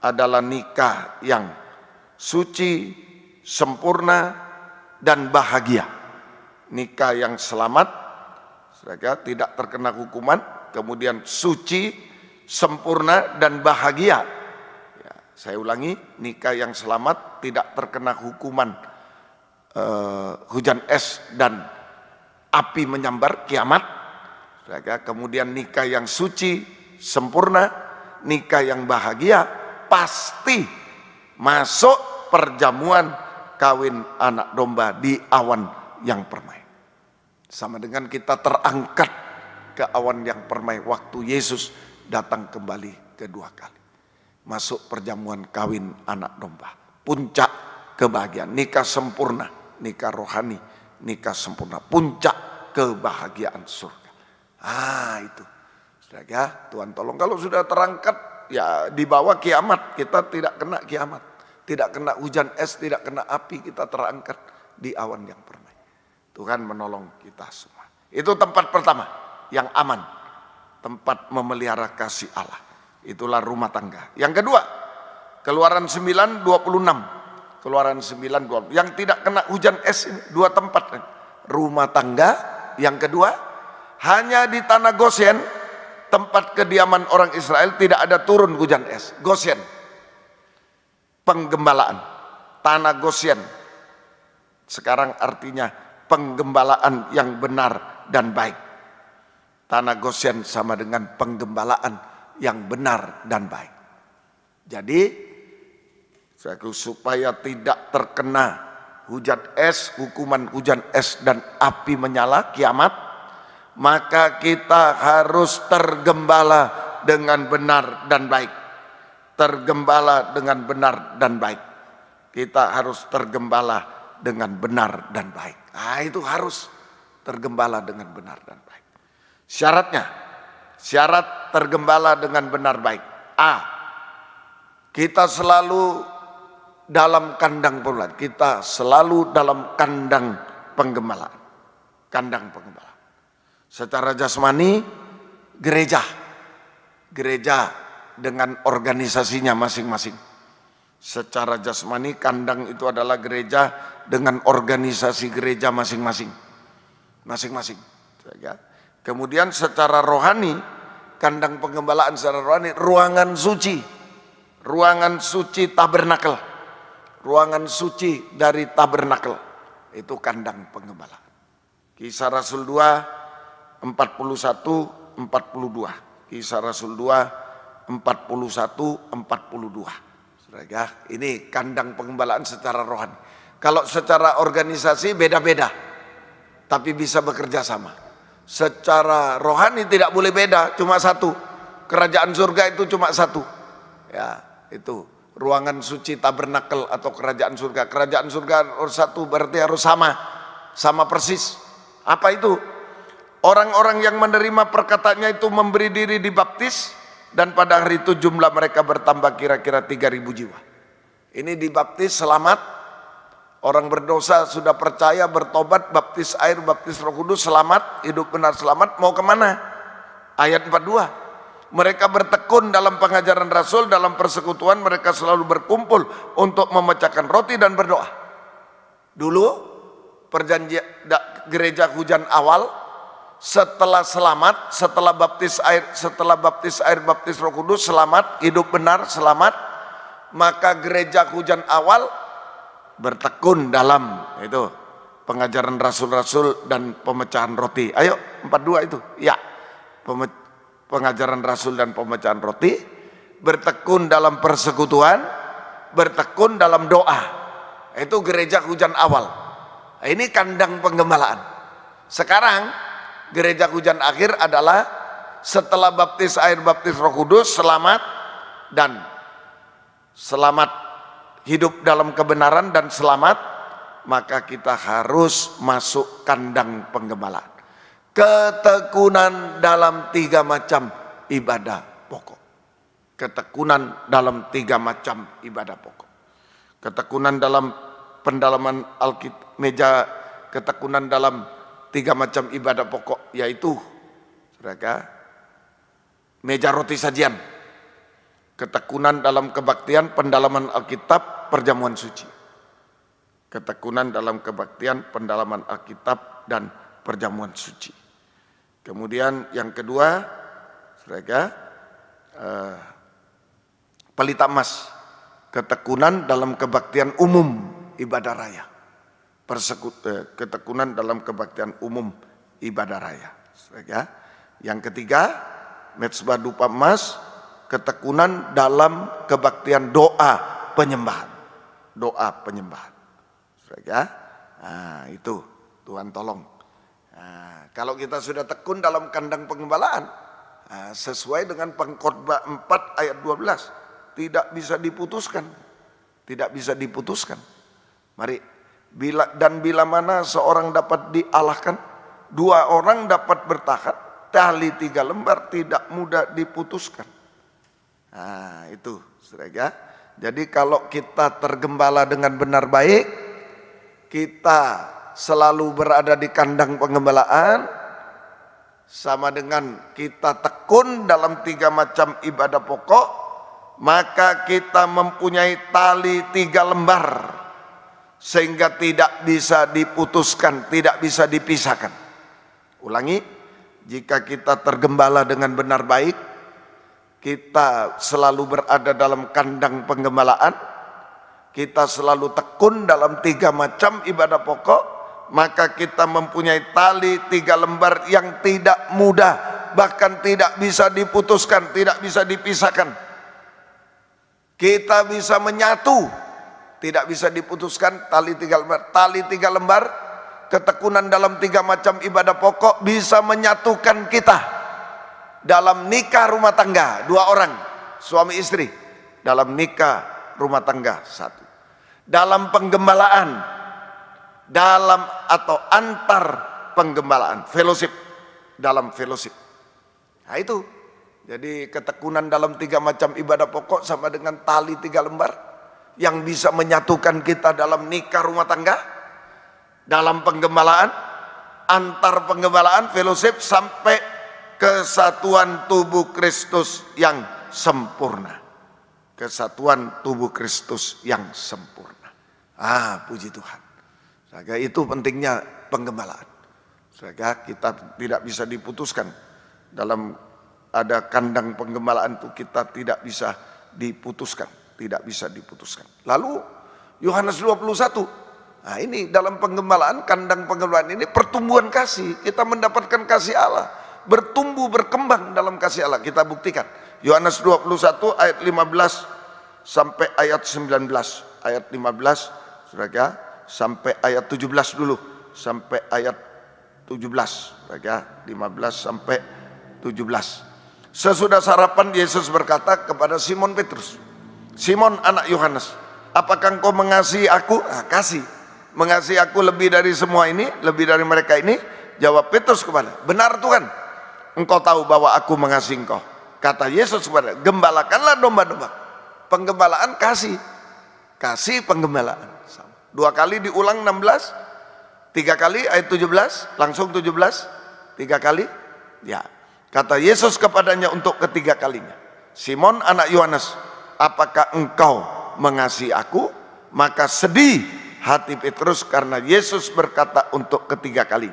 adalah nikah yang suci, sempurna, dan bahagia. Nikah yang selamat tidak terkena hukuman, kemudian suci, sempurna, dan bahagia. Saya ulangi, nikah yang selamat tidak terkena hukuman hujan es dan api menyambar kiamat. Kemudian nikah yang suci, sempurna, nikah yang bahagia, pasti masuk perjamuan kawin anak domba di awan yang permai. Sama dengan kita terangkat ke awan yang permai waktu Yesus datang kembali kedua kali. Masuk perjamuan kawin anak domba, puncak kebahagiaan, nikah sempurna, nikah rohani, nikah sempurna, puncak kebahagiaan surga. Itu sudah ya, Tuhan tolong. Kalau sudah terangkat ya di bawah kiamat, kita tidak kena kiamat, tidak kena hujan es, tidak kena api, kita terangkat di awan yang permai. Tuhan menolong kita semua. Itu tempat pertama yang aman, tempat memelihara kasih Allah. Itulah rumah tangga. Yang kedua, Keluaran 9:26. Keluaran 9:26. Yang tidak kena hujan es ini, dua tempat. Rumah tangga. Yang kedua, hanya di tanah Goshen, tempat kediaman orang Israel, tidak ada turun hujan es. Goshen, penggembalaan. Tanah Goshen. Sekarang artinya penggembalaan yang benar dan baik. Tanah Goshen sama dengan penggembalaan yang benar dan baik. Jadi supaya tidak terkena hujan es, hukuman hujan es dan api menyala kiamat, maka kita harus tergembala dengan benar dan baik. Tergembala dengan benar dan baik. Kita harus tergembala dengan benar dan baik. Nah, itu harus tergembala dengan benar dan baik. Syaratnya, syarat tergembala dengan benar baik. A, kita selalu dalam kandang penggembalaan. Kita selalu dalam kandang penggembalaan. Kandang penggembalaan. Secara jasmani, gereja dengan organisasinya masing-masing. Secara jasmani, kandang itu adalah gereja dengan organisasi gereja masing-masing. Masing-masing. Kemudian secara rohani, kandang penggembalaan secara rohani, ruangan suci tabernakel. Ruangan suci dari tabernakel. Itu kandang penggembalaan. Kisah Rasul 2, 41, 42. Kisah Rasul 2, 41, 42. Saudara, ini kandang penggembalaan secara rohani. Kalau secara organisasi beda-beda, tapi bisa bekerja sama. Secara rohani tidak boleh beda, cuma satu. Kerajaan surga itu cuma satu. Ya, itu ruangan suci tabernakel atau kerajaan surga. Kerajaan surga harus satu, berarti harus sama persis. Apa itu? Orang-orang yang menerima perkataannya itu memberi diri dibaptis, dan pada hari itu jumlah mereka bertambah kira-kira 3.000 jiwa. Ini dibaptis selamat, orang berdosa sudah percaya, bertobat, baptis air, baptis Roh Kudus, selamat, hidup benar selamat. Mau kemana? Ayat 42. Mereka bertekun dalam pengajaran Rasul, dalam persekutuan mereka selalu berkumpul untuk memecahkan roti dan berdoa. Dulu perjanjian gereja hujan awal, setelah selamat, setelah baptis air, baptis Roh Kudus, selamat, hidup benar, selamat, maka gereja hujan awal bertekun dalam itu pengajaran rasul-rasul dan pemecahan roti. Ayo 42 itu. Ya. Pengajaran Rasul dan pemecahan roti, bertekun dalam persekutuan, bertekun dalam doa. Itu gereja hujan awal. Ini kandang penggembalaan. Sekarang gereja hujan akhir adalah setelah baptis air, baptis Roh Kudus, selamat dan selamat hidup dalam kebenaran dan selamat, maka kita harus masuk kandang penggembalaan. Ketekunan dalam 3 macam ibadah pokok. Ketekunan dalam 3 macam ibadah pokok. Ketekunan dalam pendalaman Alkitab, ketekunan dalam 3 macam ibadah pokok, yaitu meja roti sajian. Ketekunan dalam kebaktian, pendalaman Alkitab, perjamuan suci. Ketekunan dalam kebaktian, pendalaman Alkitab, dan perjamuan suci. Kemudian yang kedua, pelita emas, ketekunan dalam kebaktian umum ibadah raya. Ketekunan dalam kebaktian umum ibadah raya. Yang ketiga, mezbah dupa emas, ketekunan dalam kebaktian doa penyembahan. Doa penyembahan. Nah, itu Tuhan tolong. Nah, kalau kita sudah tekun dalam kandang penggembalaan, sesuai dengan Pengkhotbah 4 ayat 12, tidak bisa diputuskan. Tidak bisa diputuskan. Mari, bila mana seorang dapat dialahkan, 2 orang dapat bertahan, tali 3 lembar tidak mudah diputuskan. Nah, itu, saudara. Jadi kalau kita tergembala dengan benar baik, kita selalu berada di kandang penggembalaan, sama dengan kita tekun dalam 3 macam ibadah pokok, maka kita mempunyai tali 3 lembar, sehingga tidak bisa diputuskan, tidak bisa dipisahkan. Ulangi, jika kita tergembala dengan benar baik, kita selalu berada dalam kandang penggembalaan, kita selalu tekun dalam 3 macam ibadah pokok, maka kita mempunyai tali 3 lembar yang tidak mudah, bahkan tidak bisa diputuskan, tidak bisa dipisahkan. Kita bisa menyatu tidak bisa diputuskan. Tali 3 lembar, tali 3 lembar, ketekunan dalam 3 macam ibadah pokok bisa menyatukan kita dalam nikah rumah tangga 2 orang, suami istri, dalam nikah rumah tangga 1, dalam penggembalaan, dalam atau antar penggembalaan, fellowship, dalam fellowship. Nah itu, jadi ketekunan dalam 3 macam ibadah pokok sama dengan tali 3 lembar yang bisa menyatukan kita dalam nikah rumah tangga, dalam penggembalaan, antar penggembalaan, fellowship, sampai kesatuan tubuh Kristus yang sempurna. Kesatuan tubuh Kristus yang sempurna. Puji Tuhan. Saudara, itu pentingnya penggembalaan. Saudara, kita tidak bisa diputuskan dalam ada kandang penggembalaan itu, kita tidak bisa diputuskan, tidak bisa diputuskan. Lalu Yohanes 21. Nah, ini dalam penggembalaan, kandang penggembalaan ini pertumbuhan kasih, kita mendapatkan kasih Allah, bertumbuh berkembang dalam kasih Allah. Kita buktikan. Yohanes 21 ayat 15 sampai ayat 19. Ayat 15, Saudara, sampai ayat 17 dulu, sampai ayat 17, Saudara, 15 sampai 17. Sesudah sarapan Yesus berkata kepada Simon Petrus, "Simon anak Yohanes, apakah engkau mengasihi aku?" Kasih. Mengasihi aku lebih dari semua ini, lebih dari mereka ini? Jawab Petrus kepada, "Benar Tuhan, engkau tahu bahwa aku mengasihi engkau." Kata Yesus kepada, "Gembalakanlah domba-domba." Penggembalaan kasih. Kasih penggembalaan. 2 kali diulang 16, 3 kali ayat 17, langsung 17, 3 kali. Ya. Kata Yesus kepadanya untuk ketiga kalinya, "Simon anak Yohanes, apakah engkau mengasihi aku?" Maka sedih hati Petrus karena Yesus berkata untuk ketiga kali,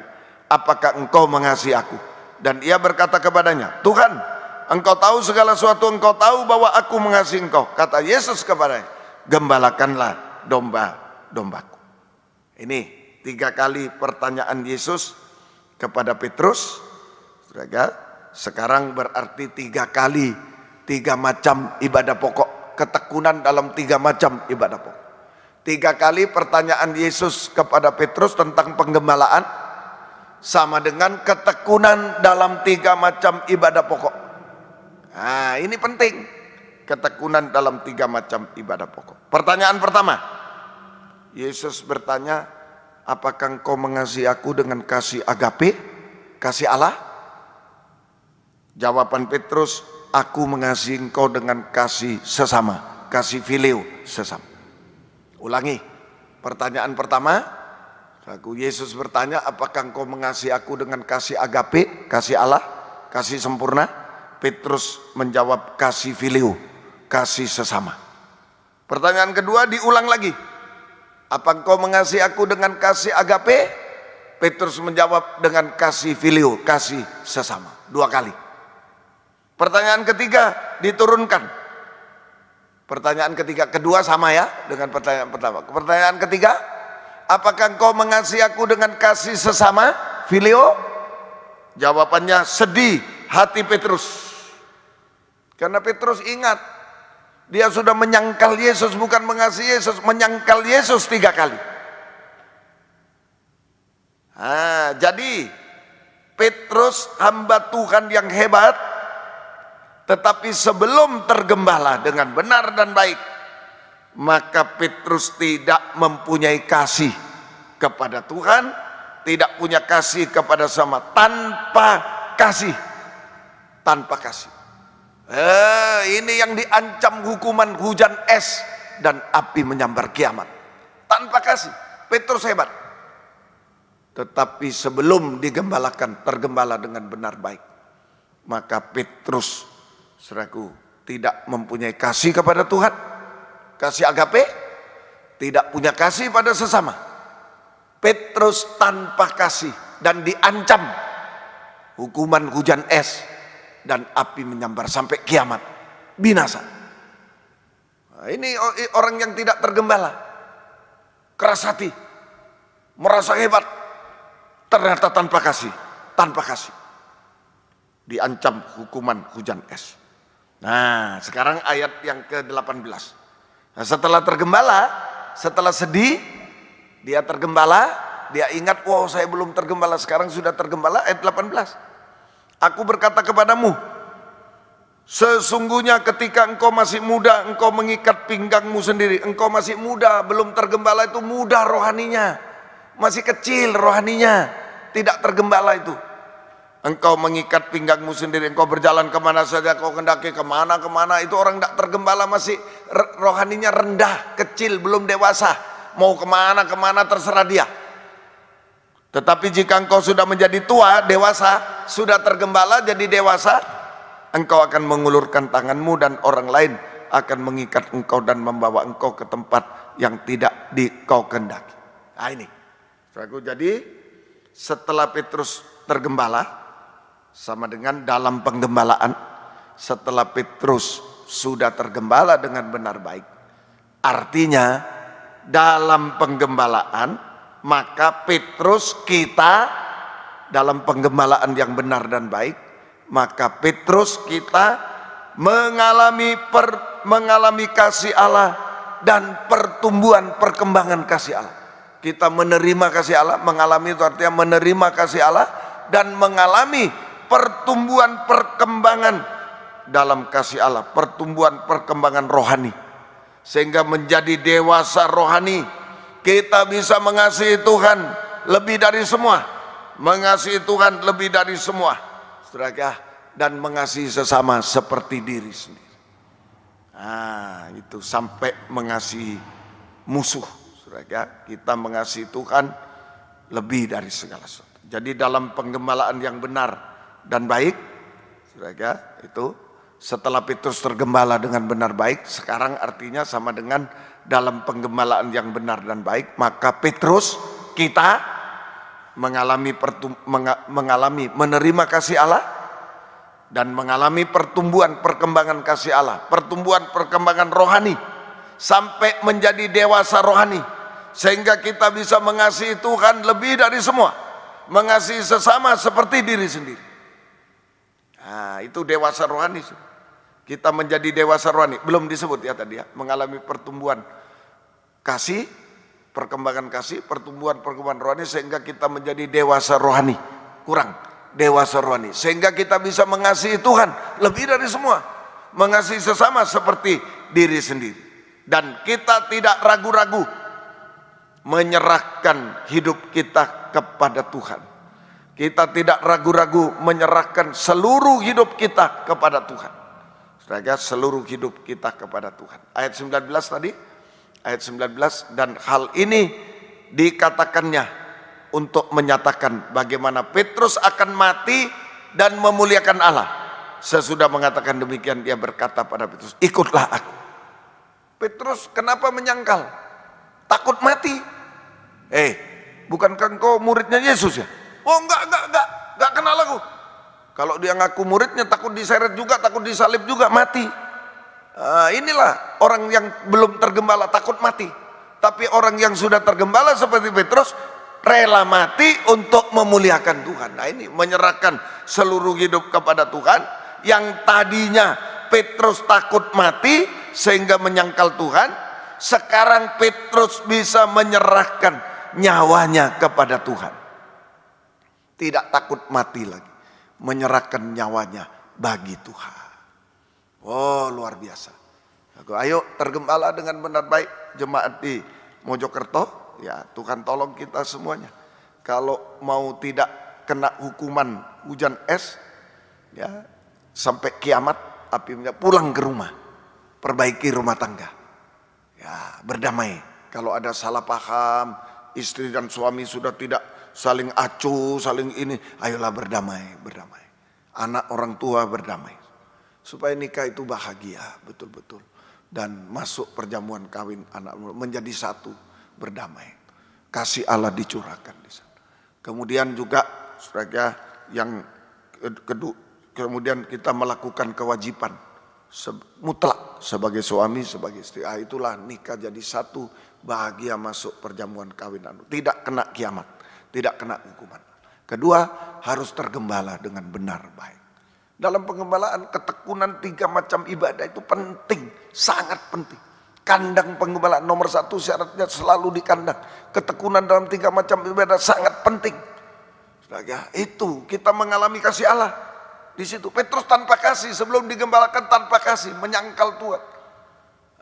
"Apakah engkau mengasihi aku?" Dan ia berkata kepadanya, "Tuhan, engkau tahu segala sesuatu, engkau tahu bahwa aku mengasihi engkau." Kata Yesus kepadanya, "Gembalakanlah domba-dombaku." Ini 3 kali pertanyaan Yesus kepada Petrus. Saudara, sekarang berarti 3 kali 3 macam ibadah pokok, ketekunan dalam 3 macam ibadah pokok. 3 kali pertanyaan Yesus kepada Petrus tentang penggembalaan sama dengan ketekunan dalam 3 macam ibadah pokok. Nah, ini penting, ketekunan dalam 3 macam ibadah pokok. Pertanyaan pertama, Yesus bertanya, "Apakah engkau mengasihi aku dengan kasih agape, kasih Allah?" Jawaban Petrus, "Aku mengasihi engkau dengan kasih sesama, kasih fileo, sesama." Ulangi, pertanyaan pertama, Yesus bertanya, "Apakah engkau mengasihi aku dengan kasih agape, kasih Allah, kasih sempurna?" Petrus menjawab, "Kasih fileo, kasih sesama." Pertanyaan kedua diulang lagi, "Apa engkau mengasihi aku dengan kasih agape?" Petrus menjawab dengan kasih fileo, kasih sesama, 2 kali. Pertanyaan ketiga diturunkan. Pertanyaan kedua sama ya dengan pertanyaan pertama. Pertanyaan ketiga, "Apakah engkau mengasihi aku dengan kasih sesama, fileo?" Jawabannya, sedih hati Petrus. Karena Petrus ingat, dia sudah menyangkal Yesus, bukan mengasihi Yesus, menyangkal Yesus 3 kali. Jadi Petrus hamba Tuhan yang hebat, tetapi sebelum tergembala dengan benar dan baik, maka Petrus tidak mempunyai kasih kepada Tuhan, tidak punya kasih kepada sama, tanpa kasih. Ini yang diancam hukuman hujan es dan api menyambar kiamat. Tanpa kasih. Petrus hebat. Tetapi sebelum digembalakan, tergembala dengan benar baik, maka Petrus, saudaraku, tidak mempunyai kasih kepada Tuhan, kasih agape, tidak punya kasih pada sesama. Petrus tanpa kasih dan diancam hukuman hujan es dan api menyambar sampai kiamat, binasa. Ini orang yang tidak tergembala, keras hati, merasa hebat, ternyata tanpa kasih, diancam hukuman hujan es. Nah, sekarang ayat yang ke-18. Nah, setelah tergembala, setelah sedih, dia tergembala, dia ingat, wow saya belum tergembala, sekarang sudah tergembala. Ayat 18, aku berkata kepadamu, sesungguhnya ketika engkau masih muda, engkau mengikat pinggangmu sendiri. Engkau masih muda, belum tergembala, itu muda rohaninya, masih kecil rohaninya, tidak tergembala itu. Engkau mengikat pinggangmu sendiri, engkau berjalan kemana saja kau kendaki, kemana-kemana. Itu orang tidak tergembala, masih rohaninya rendah, kecil, belum dewasa. Mau kemana-kemana terserah dia. Tetapi jika engkau sudah menjadi tua, dewasa, sudah tergembala jadi dewasa, engkau akan mengulurkan tanganmu dan orang lain akan mengikat engkau dan membawa engkau ke tempat yang tidak kau kendaki. Nah ini, saudaraku, jadi setelah Petrus tergembala, sama dengan dalam penggembalaan, setelah Petrus sudah tergembala dengan benar baik, artinya dalam penggembalaan, maka Petrus kita dalam penggembalaan yang benar dan baik, maka Petrus kita mengalami kasih Allah dan pertumbuhan perkembangan kasih Allah. Kita menerima kasih Allah, mengalami itu artinya menerima kasih Allah dan mengalami pertumbuhan perkembangan dalam kasih Allah, pertumbuhan perkembangan rohani, sehingga menjadi dewasa rohani. Kita bisa mengasihi Tuhan lebih dari semua, mengasihi Tuhan lebih dari semua, saudara, dan mengasihi sesama seperti diri sendiri. Nah, itu sampai mengasihi musuh, saudara. Kita mengasihi Tuhan lebih dari segala sesuatu. Jadi dalam penggembalaan yang benar dan baik, saudara, itu setelah Petrus tergembala dengan benar baik, sekarang artinya sama dengan dalam penggembalaan yang benar dan baik, maka Petrus kita mengalami menerima kasih Allah dan mengalami pertumbuhan perkembangan kasih Allah, pertumbuhan perkembangan rohani sampai menjadi dewasa rohani, sehingga kita bisa mengasihi Tuhan lebih dari semua, mengasihi sesama seperti diri sendiri. Nah, itu dewasa rohani. Kita menjadi dewasa rohani. Belum disebut ya tadi ya, mengalami pertumbuhan kasih, perkembangan kasih, pertumbuhan rohani sehingga kita menjadi dewasa rohani. Kurang, dewasa rohani. Sehingga kita bisa mengasihi Tuhan lebih dari semua, mengasihi sesama seperti diri sendiri. Dan kita tidak ragu-ragu menyerahkan hidup kita kepada Tuhan. Kita tidak ragu-ragu menyerahkan seluruh hidup kita kepada Tuhan. Saudara, seluruh hidup kita kepada Tuhan. Ayat 19 tadi, ayat 19, dan hal ini dikatakannya untuk menyatakan bagaimana Petrus akan mati dan memuliakan Allah. Sesudah mengatakan demikian, dia berkata pada Petrus, ikutlah aku. Petrus kenapa menyangkal? Takut mati. Bukankah engkau muridnya Yesus ya? Oh enggak kenal aku. Kalau dia ngaku muridnya, takut diseret juga, takut disalib juga, mati. Inilah orang yang belum tergembala, takut mati. Tapi orang yang sudah tergembala seperti Petrus, rela mati untuk memuliakan Tuhan. Nah ini menyerahkan seluruh hidup kepada Tuhan. Yang tadinya Petrus takut mati sehingga menyangkal Tuhan, sekarang Petrus bisa menyerahkan nyawanya kepada Tuhan. Tidak takut mati lagi, menyerahkan nyawanya bagi Tuhan. Oh luar biasa. Ayo tergembala dengan benar baik, jemaat di Mojokerto. Ya Tuhan tolong kita semuanya. Kalau mau tidak kena hukuman hujan es, ya sampai kiamat, apinya pulang ke rumah, perbaiki rumah tangga. Ya berdamai. Kalau ada salah paham, istri dan suami sudah tidak saling acuh, saling ini, ayolah berdamai. Anak orang tua berdamai. Supaya nikah itu bahagia, betul-betul. Dan masuk perjamuan kawin anak menjadi satu, berdamai. Kasih Allah dicurahkan di sana. Kemudian juga, saudara, yang kedua, kemudian kita melakukan kewajiban mutlak sebagai suami, sebagai istri. Itulah nikah jadi satu, bahagia masuk perjamuan kawinan. Tidak kena kiamat. Tidak kena hukuman. Kedua, harus tergembala dengan benar baik. Dalam penggembalaan, ketekunan 3 macam ibadah itu penting, sangat penting. Kandang penggembalaan nomor 1 syaratnya selalu di kandang. Ketekunan dalam 3 macam ibadah sangat penting. Saudara, itu kita mengalami kasih Allah di situ. Petrus tanpa kasih, sebelum digembalakan tanpa kasih, menyangkal Tuhan.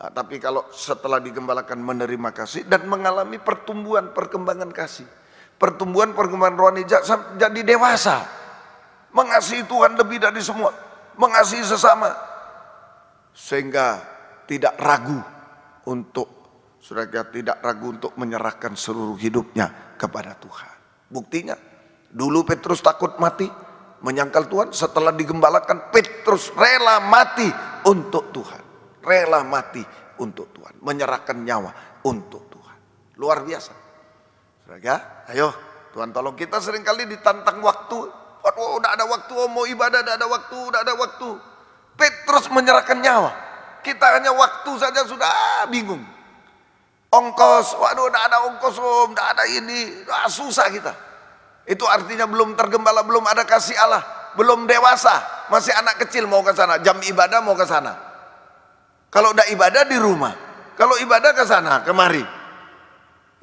Nah, tapi kalau setelah digembalakan menerima kasih dan mengalami pertumbuhan perkembangan kasih, pertumbuhan perkembangan rohani jadi dewasa, mengasihi Tuhan lebih dari semua, mengasihi sesama, sehingga tidak ragu untuk saudara, tidak ragu untuk menyerahkan seluruh hidupnya kepada Tuhan. Buktinya, dulu Petrus takut mati, menyangkal Tuhan. Setelah digembalakan, Petrus rela mati untuk Tuhan, rela mati untuk Tuhan, menyerahkan nyawa untuk Tuhan. Luar biasa, saudara. Ayo, Tuhan tolong kita seringkali ditantang waktu. Waduh, udah ada waktu, mau ibadah, udah ada waktu, udah ada waktu. Petrus menyerahkan nyawa. Kita hanya waktu saja sudah bingung. Ongkos, waduh tidak ada ongkos, tidak ada ini, susah kita. Itu artinya belum tergembala, belum ada kasih Allah, belum dewasa, masih anak kecil mau ke sana, jam ibadah mau ke sana. Kalau udah ibadah di rumah, kalau ibadah ke sana, kemari.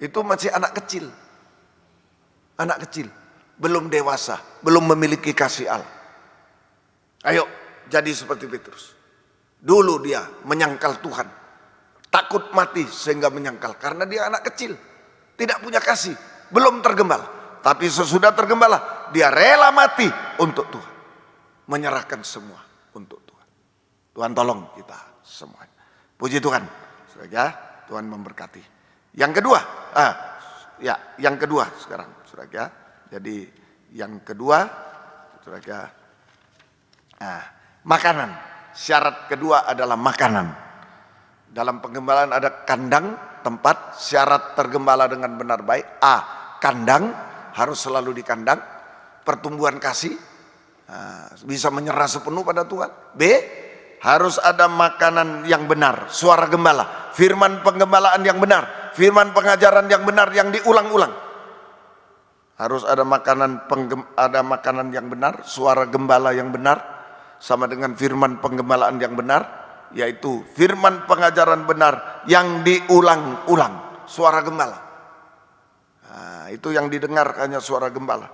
Itu masih anak kecil. Anak kecil, belum dewasa, belum memiliki kasih Allah. Ayo, jadi seperti Petrus. Dulu dia menyangkal Tuhan, takut mati sehingga menyangkal karena dia anak kecil, tidak punya kasih, belum tergembala. Tapi sesudah tergembala, dia rela mati untuk Tuhan, menyerahkan semua untuk Tuhan. Tuhan tolong kita semuanya. Puji Tuhan, saudara, Tuhan memberkati. Yang kedua, yang kedua sekarang, saudara. Jadi yang kedua, saudara, makanan. Syarat kedua adalah makanan. Dalam penggembalaan ada kandang, tempat, syarat tergembala dengan benar baik. A, kandang, harus selalu di kandang. Pertumbuhan kasih, bisa menyerah sepenuh pada Tuhan. B, harus ada makanan yang benar, suara gembala, firman penggembalaan yang benar, firman pengajaran yang benar yang diulang-ulang. Harus ada makanan yang benar, suara gembala yang benar, sama dengan firman penggembalaan yang benar, yaitu firman pengajaran benar yang diulang-ulang, suara gembala. Nah, itu yang didengar hanya suara gembala.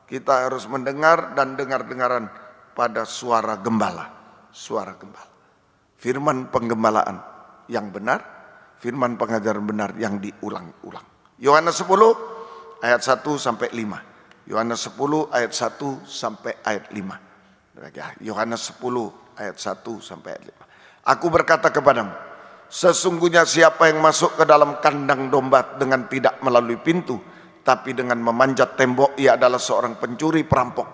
Kita harus mendengar dan dengar-dengaran pada suara gembala, suara gembala. Firman penggembalaan yang benar, firman pengajaran benar yang diulang-ulang. Yohanes 10 ayat 1 sampai 5. Yohanes 10 ayat 1 sampai ayat 5. Yohanes 10 ayat 1 sampai ayat 5. Aku berkata kepadamu, sesungguhnya siapa yang masuk ke dalam kandang domba dengan tidak melalui pintu, tapi dengan memanjat tembok, ia adalah seorang pencuri perampok.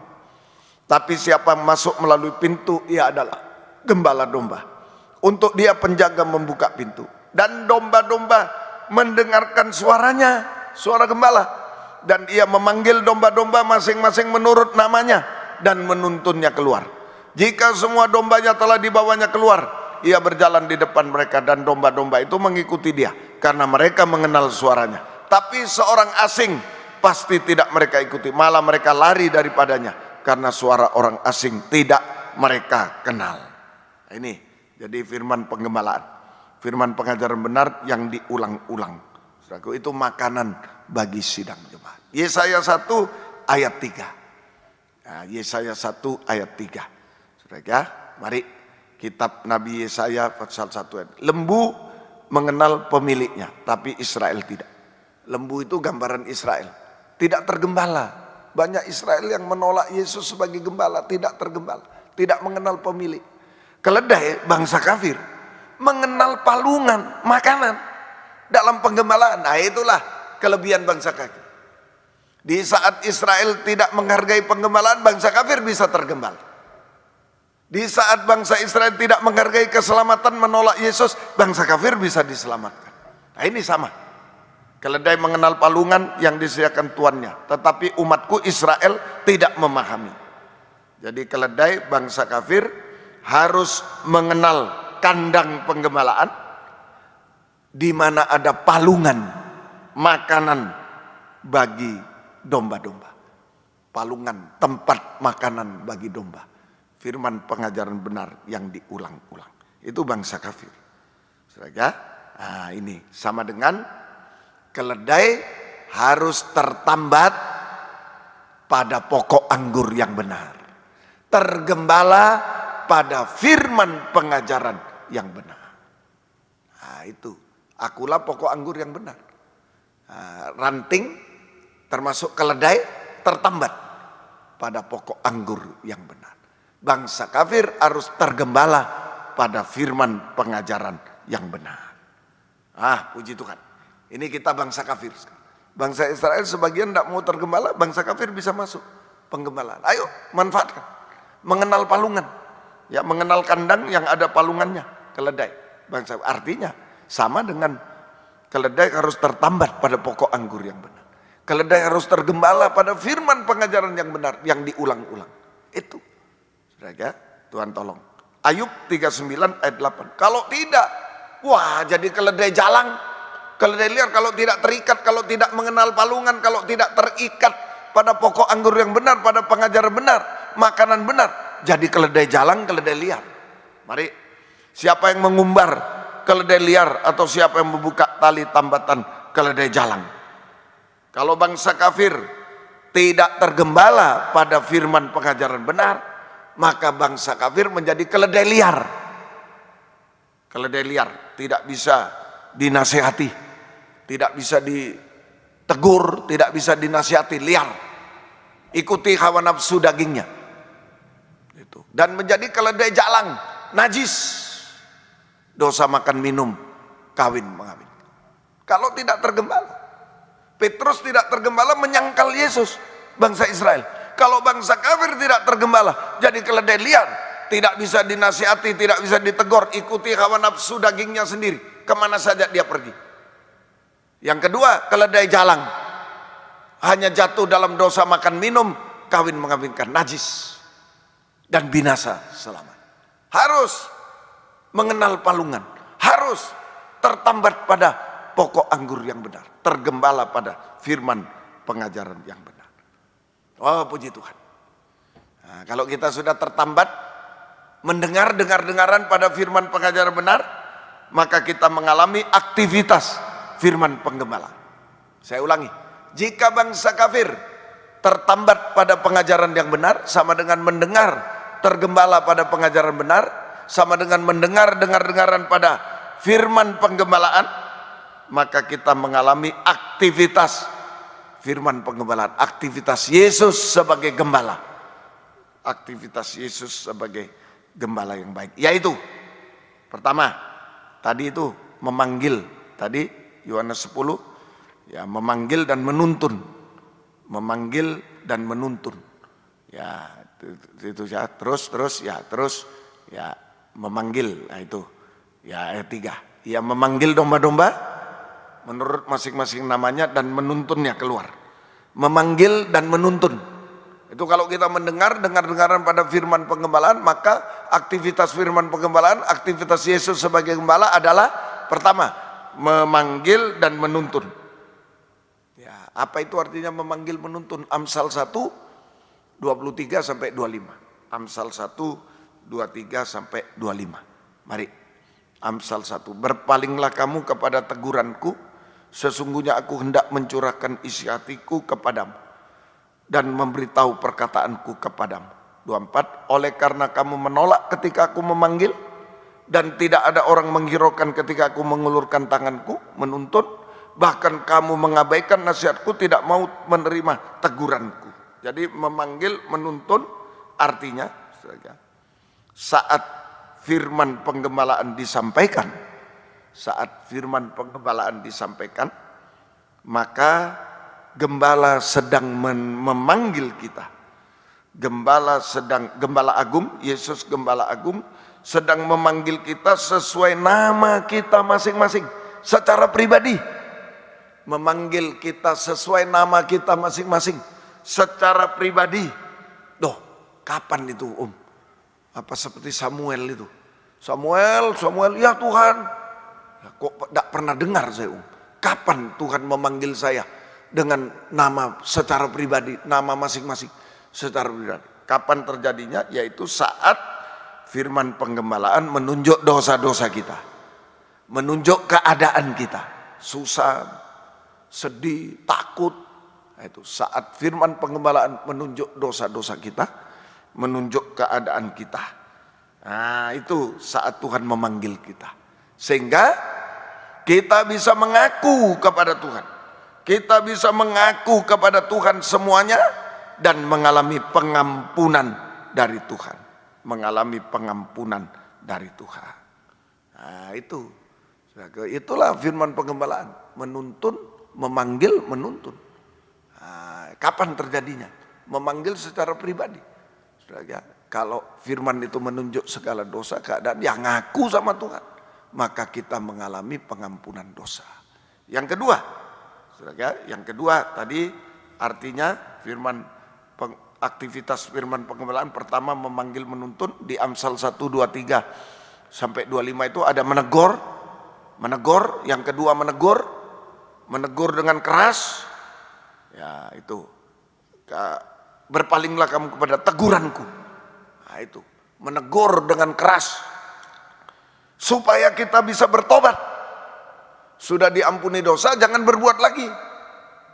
Tapi siapa yang masuk melalui pintu, ia adalah gembala domba. Untuk dia penjaga membuka pintu, dan domba-domba mendengarkan suaranya, suara gembala, dan ia memanggil domba-domba masing-masing menurut namanya dan menuntunnya keluar. Jika semua dombanya telah dibawanya keluar, ia berjalan di depan mereka dan domba-domba itu mengikuti dia karena mereka mengenal suaranya. Tapi seorang asing pasti tidak mereka ikuti, malah mereka lari daripadanya karena suara orang asing tidak mereka kenal. Ini jadi firman penggembalaan, firman pengajaran benar yang diulang-ulang. Saudaraku, itu makanan bagi sidang jemaat. Yesaya 1 ayat 3. Nah, Yesaya 1 ayat 3. Saudara, mari kitab Nabi Yesaya pasal 1 ayat. Lembu mengenal pemiliknya, tapi Israel tidak. Lembu itu gambaran Israel, tidak tergembala. Banyak Israel yang menolak Yesus sebagai gembala, tidak tergembala, tidak mengenal pemilik. Keledai, bangsa kafir, mengenal palungan, makanan dalam penggembalaan. Nah, itulah kelebihan bangsa kafir. Di saat Israel tidak menghargai penggembalaan, bangsa kafir bisa tergembala. Di saat bangsa Israel tidak menghargai keselamatan, menolak Yesus, bangsa kafir bisa diselamatkan. Nah, ini sama. Keledai mengenal palungan yang disediakan tuannya, tetapi umatku Israel tidak memahami. Jadi keledai bangsa kafir harus mengenal kandang penggembalaan di mana ada palungan makanan bagi domba-domba. Palungan, tempat makanan bagi domba. Firman pengajaran benar yang diulang-ulang. Itu bangsa kafir. Saudara, Nah, ini sama dengan keledai harus tertambat pada pokok anggur yang benar. Tergembala pada firman pengajaran yang benar. Nah, itu. Akulah pokok anggur yang benar. Nah, ranting termasuk keledai tertambat pada pokok anggur yang benar. Bangsa kafir harus tergembala pada firman pengajaran yang benar. Puji Tuhan. Ini kita bangsa kafir. Bangsa Israel sebagian tidak mau tergembala, bangsa kafir bisa masuk penggembalaan. Ayo manfaatkan. Mengenal palungan. Ya, mengenal kandang yang ada palungannya, keledai. Bangsa artinya sama dengan keledai harus tertambat pada pokok anggur yang benar. Keledai harus tergembala pada firman pengajaran yang benar yang diulang-ulang. Itu. Saudara, Tuhan tolong. Ayub 39 ayat 8. Kalau tidak, wah jadi keledai jalang, keledai liar kalau tidak terikat, kalau tidak mengenal palungan, kalau tidak terikat pada pokok anggur yang benar, pada pengajaran benar, makanan benar, jadi keledai jalang, keledai liar. Mari, siapa yang mengumbar keledai liar atau siapa yang membuka tali tambatan keledai jalang? Kalau bangsa kafir tidak tergembala pada firman pengajaran benar, maka bangsa kafir menjadi keledai liar. Keledai liar tidak bisa dinasehati, tidak bisa ditegur, tidak bisa dinasehati, liar. Ikuti hawa nafsu dagingnya. Itu. Dan menjadi keledai jalang, najis. Dosa makan minum, kawin mengawin. Kalau tidak tergembala. Petrus tidak tergembala menyangkal Yesus, bangsa Israel. Kalau bangsa kafir tidak tergembala, jadi keledai liar, tidak bisa dinasihati, tidak bisa ditegur, ikuti hawa nafsu dagingnya sendiri, kemana saja dia pergi. Yang kedua, keledai jalang, hanya jatuh dalam dosa makan minum, kawin mengawinkan, najis dan binasa selamat. Harus mengenal palungan, harus tertambat pada pokok anggur yang benar, tergembala pada firman pengajaran yang benar. Oh, puji Tuhan. Nah, kalau kita sudah tertambat mendengaran pada firman pengajaran benar, maka kita mengalami aktivitas firman penggembala. Saya ulangi, jika bangsa kafir tertambat pada pengajaran yang benar, sama dengan mendengar tergembala pada pengajaran benar, sama dengan mendengar dengar-dengaran pada firman penggembalaan, maka kita mengalami aktivitas firman penggembalaan, aktivitas Yesus sebagai gembala, aktivitas Yesus sebagai gembala yang baik, yaitu pertama tadi itu memanggil, tadi Yohanes 10 ya, memanggil dan menuntun, memanggil dan menuntun ya, itu ya, terus ya memanggil, nah itu ya ayat 3 ya, memanggil domba-domba menurut masing-masing namanya dan menuntunnya keluar. Memanggil dan menuntun. Itu kalau kita dengar-dengaran pada firman penggembalaan, maka aktivitas firman penggembalaan, aktivitas Yesus sebagai gembala adalah pertama, memanggil dan menuntun. Ya, apa itu artinya memanggil menuntun? Amsal 1 23 sampai 25. Amsal 1 23 sampai 25. Mari. Amsal 1. Berpalinglah kamu kepada teguranku, sesungguhnya aku hendak mencurahkan isi hatiku kepadamu dan memberitahu perkataanku kepadamu. 24. Oleh karena kamu menolak ketika aku memanggil dan tidak ada orang menghiraukan ketika aku mengulurkan tanganku menuntun, bahkan kamu mengabaikan nasihatku, tidak mau menerima teguranku. Jadi memanggil, menuntun artinya saat firman penggembalaan disampaikan, saat firman penggembalaan disampaikan, maka gembala sedang memanggil kita. Gembala agung, Yesus gembala agung sedang memanggil kita sesuai nama kita masing-masing secara pribadi. Memanggil kita sesuai nama kita masing-masing secara pribadi. Doh, kapan itu Apa seperti Samuel itu? Samuel, ya Tuhan. Ya, kok tidak pernah dengar saya Kapan Tuhan memanggil saya dengan nama secara pribadi, nama masing-masing secara pribadi? Kapan terjadinya? Yaitu saat firman penggembalaan menunjuk dosa-dosa kita. menunjuk keadaan kita, susah, sedih, takut. Nah, itu saat firman pengembalaan menunjuk dosa-dosa kita, menunjuk keadaan kita. Nah, itu saat Tuhan memanggil kita. Sehingga kita bisa mengaku kepada Tuhan. Kita bisa mengaku kepada Tuhan semuanya dan mengalami pengampunan dari Tuhan. Mengalami pengampunan dari Tuhan. Nah, itulah firman pengembalaan. Menuntun, memanggil, menuntun. Nah, kapan terjadinya? Memanggil secara pribadi. Kalau firman itu menunjuk segala dosa, keadaan yang ngaku sama Tuhan, maka kita mengalami pengampunan dosa. Yang kedua tadi artinya aktivitas firman pengembalaan pertama memanggil, menuntun. Di Amsal 1, 23 sampai 25 itu ada menegur. Yang kedua menegur dengan keras. Ya, itu berpalinglah kamu kepada teguranku. Nah, itu menegur dengan keras supaya kita bisa bertobat. Sudah diampuni dosa, jangan berbuat lagi.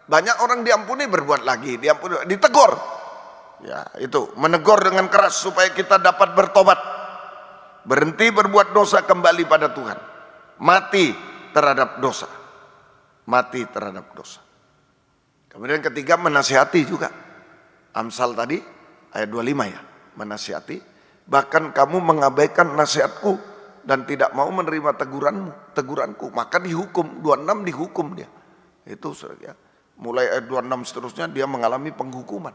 Banyak orang diampuni berbuat lagi, ditegur. Ya, itu menegur dengan keras supaya kita dapat bertobat. Berhenti berbuat dosa, kembali pada Tuhan. Mati terhadap dosa. Mati terhadap dosa. Kemudian ketiga menasihati juga. Amsal tadi ayat 25 ya, menasihati. Bahkan kamu mengabaikan nasihatku dan tidak mau menerima teguranku, maka dihukum. 26 dihukum dia. Itu ya. Mulai ayat 26 seterusnya dia mengalami penghukuman.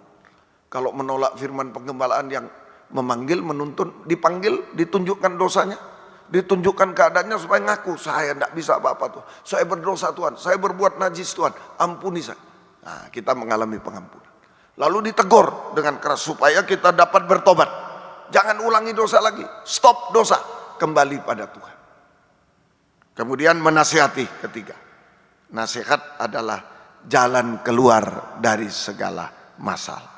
Kalau menolak firman penggembalaan yang memanggil, menuntun, dipanggil, ditunjukkan dosanya, ditunjukkan keadaannya supaya ngaku, saya tidak bisa apa-apa Tuhan, saya berdosa Tuhan, saya berbuat najis Tuhan, ampuni saya. Nah, kita mengalami pengampunan. Lalu ditegur dengan keras supaya kita dapat bertobat. Jangan ulangi dosa lagi, stop dosa, kembali pada Tuhan. Kemudian menasihati ketiga. Nasihat adalah jalan keluar dari segala masalah.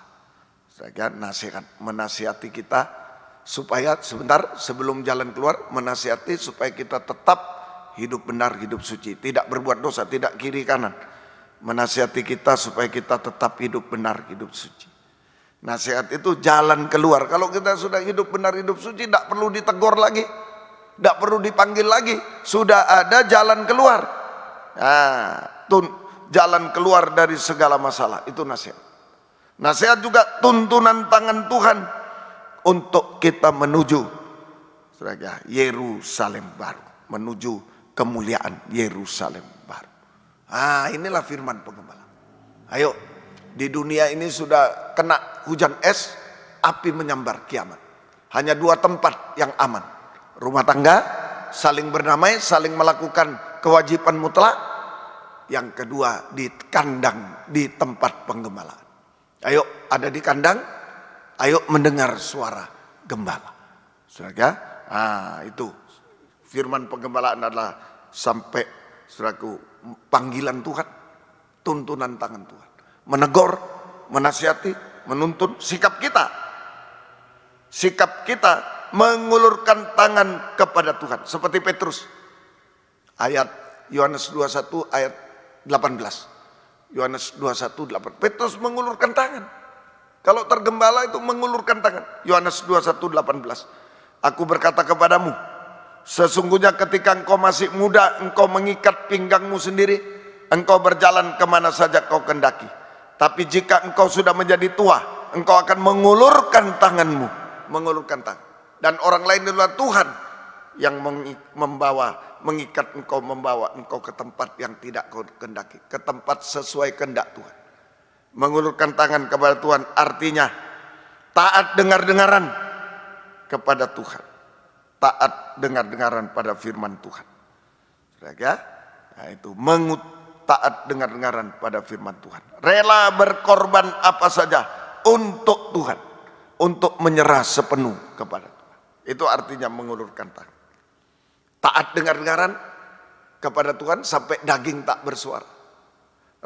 Nasihat, menasihati kita supaya sebentar sebelum jalan keluar, menasihati supaya kita tetap hidup benar, hidup suci, tidak berbuat dosa, tidak kiri kanan. Menasihati kita supaya kita tetap hidup benar, hidup suci. Nasihat itu jalan keluar. Kalau kita sudah hidup benar, hidup suci, tidak perlu ditegur lagi, tidak perlu dipanggil lagi, sudah ada jalan keluar. Nah, jalan keluar dari segala masalah, itu nasihat. Nasihat juga tuntunan tangan Tuhan untuk kita menuju Yerusalem baru, menuju kemuliaan Yerusalem baru. Ah, inilah firman pengembalaan. Ayo, di dunia ini sudah kena hujan es, api menyambar kiamat. Hanya dua tempat yang aman. Rumah tangga, saling berdamai, saling melakukan kewajiban mutlak. Yang kedua, di kandang, di tempat penggembalaan. Ayo, ada di kandang, ayo mendengar suara gembala. Saudara, itu firman penggembalaan adalah sampai saudaraku panggilan Tuhan, tuntunan tangan Tuhan, menegur, menasihati, menuntun. Sikap kita mengulurkan tangan kepada Tuhan seperti Petrus. Ayat Yohanes 21 ayat 18. Yohanes 21:8. Petrus mengulurkan tangan. Kalau tergembala itu mengulurkan tangan. Yohanes 21:18. Aku berkata kepadamu, sesungguhnya ketika engkau masih muda, engkau mengikat pinggangmu sendiri, engkau berjalan kemana saja kau kendaki. Tapi jika engkau sudah menjadi tua, engkau akan mengulurkan tanganmu, mengulurkan tangan. Dan orang lain adalah Tuhan yang mengikat engkau, membawa engkau ke tempat yang tidak kau kendaki, ke tempat sesuai kehendak Tuhan. Mengulurkan tangan kepada Tuhan artinya taat dengar-dengaran kepada Tuhan, taat dengar-dengaran pada firman Tuhan. Nah, itu taat dengar-dengaran pada firman Tuhan. Rela berkorban apa saja untuk Tuhan, untuk menyerah sepenuh kepada Tuhan. Itu artinya mengulurkan tangan. Taat dengar-dengaran kepada Tuhan sampai daging tak bersuara.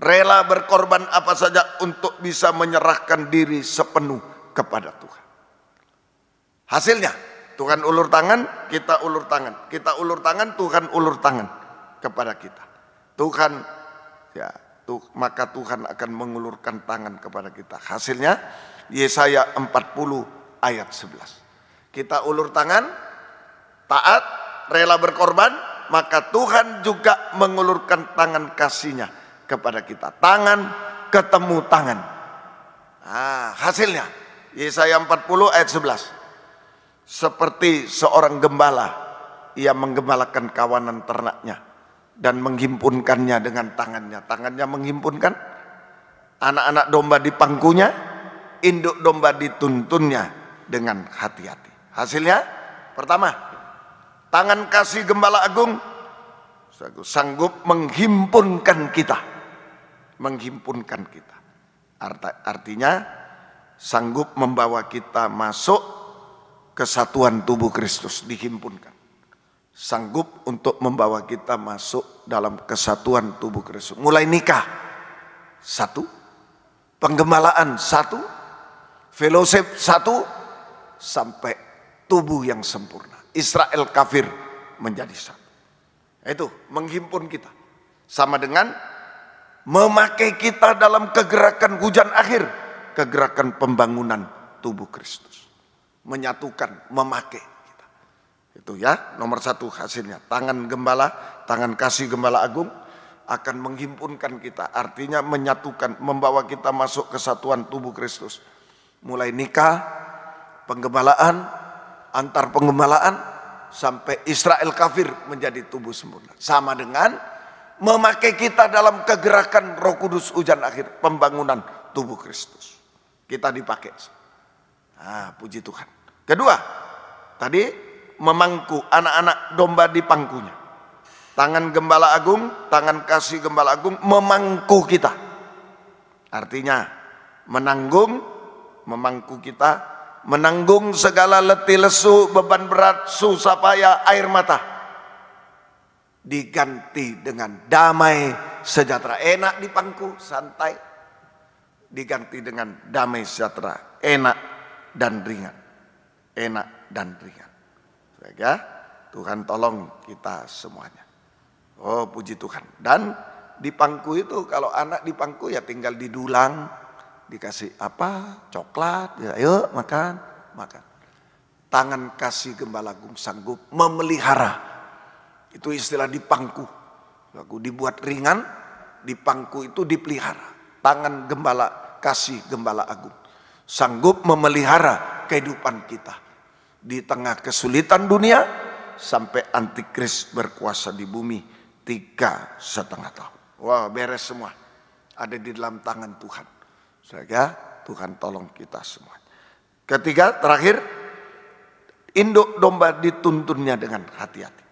Rela berkorban apa saja untuk bisa menyerahkan diri sepenuh kepada Tuhan. Hasilnya Tuhan ulur tangan, kita ulur tangan. Kita ulur tangan, Tuhan ulur tangan kepada kita. Tuhan, ya, maka Tuhan akan mengulurkan tangan kepada kita. Hasilnya Yesaya 40 ayat 11. Kita ulur tangan, taat, rela berkorban, maka Tuhan juga mengulurkan tangan kasih-Nya kepada kita. Tangan ketemu tangan. Nah, hasilnya Yesaya 40 ayat 11. Seperti seorang gembala, ia menggembalakan kawanan ternaknya dan menghimpunkannya dengan tangannya. Tangannya menghimpunkan, anak-anak domba di pangkunya, induk domba dituntunnya dengan hati-hati. Hasilnya, pertama, tangan kasih gembala agung sanggup menghimpunkan kita. Menghimpunkan kita. Artinya, sanggup membawa kita masuk kesatuan tubuh Kristus, dihimpunkan. Sanggup untuk membawa kita masuk dalam kesatuan tubuh Kristus. Mulai nikah, satu. Penggembalaan, satu. Fellowship, satu. Sampai tubuh yang sempurna. Israel kafir menjadi satu. Itu menghimpun kita. Sama dengan memakai kita dalam kegerakan hujan akhir. Kegerakan pembangunan tubuh Kristus. Menyatukan, memakai kita. Itu ya, nomor satu hasilnya. Tangan gembala, tangan kasih gembala agung akan menghimpunkan kita. Artinya menyatukan, membawa kita masuk kesatuan tubuh Kristus. Mulai nikah, penggembalaan, antar penggembalaan, sampai Israel kafir menjadi tubuh sempurna. Sama dengan memakai kita dalam kegerakan Roh Kudus hujan akhir, pembangunan tubuh Kristus. Kita dipakai. Puji Tuhan. Kedua, tadi memangku anak-anak domba di pangkunya. Tangan gembala agung, tangan kasih gembala agung memangku kita. Artinya menanggung, memangku kita, menanggung segala letih lesu, beban berat, susah payah, air mata. Diganti dengan damai sejahtera. Enak di pangku, santai. Diganti dengan damai sejahtera, enak dan ringan. Enak dan ringan. Ya, Tuhan tolong kita semuanya. Oh, puji Tuhan. Dan di pangku itu, kalau anak di pangku ya tinggal didulang, dikasih apa? Coklat, ya, ayo makan, makan. Tangan kasih gembala agung sanggup memelihara. Itu istilah di pangku. Lagu dibuat ringan, di pangku itu dipelihara. Tangan gembala kasih gembala agung sanggup memelihara kehidupan kita di tengah kesulitan dunia sampai antikris berkuasa di bumi 3,5 tahun. Wah, beres semua. Ada di dalam tangan Tuhan. Sehingga Tuhan tolong kita semua. Ketiga, terakhir, induk domba dituntunnya dengan hati-hati.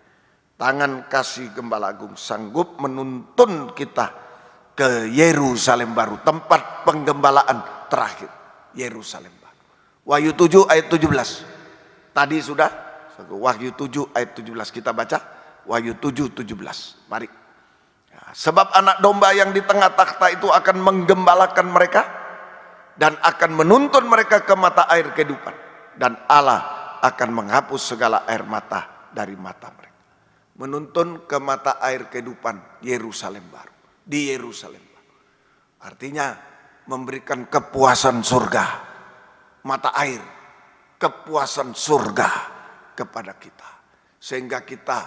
Tangan kasih gembala agung sanggup menuntun kita ke Yerusalem baru, tempat penggembalaan terakhir. Yerusalem baru. Wahyu 7 ayat 17. Tadi sudah Wahyu 7 ayat 17 kita baca. Wahyu 7:17. Mari. Ya, sebab anak domba yang di tengah takhta itu akan menggembalakan mereka dan akan menuntun mereka ke mata air kehidupan, dan Allah akan menghapus segala air mata dari mata mereka. Menuntun ke mata air kehidupan Yerusalem baru. Di Yerusalem baru. Artinya memberikan kepuasan surga, mata air, kepuasan surga kepada kita. Sehingga kita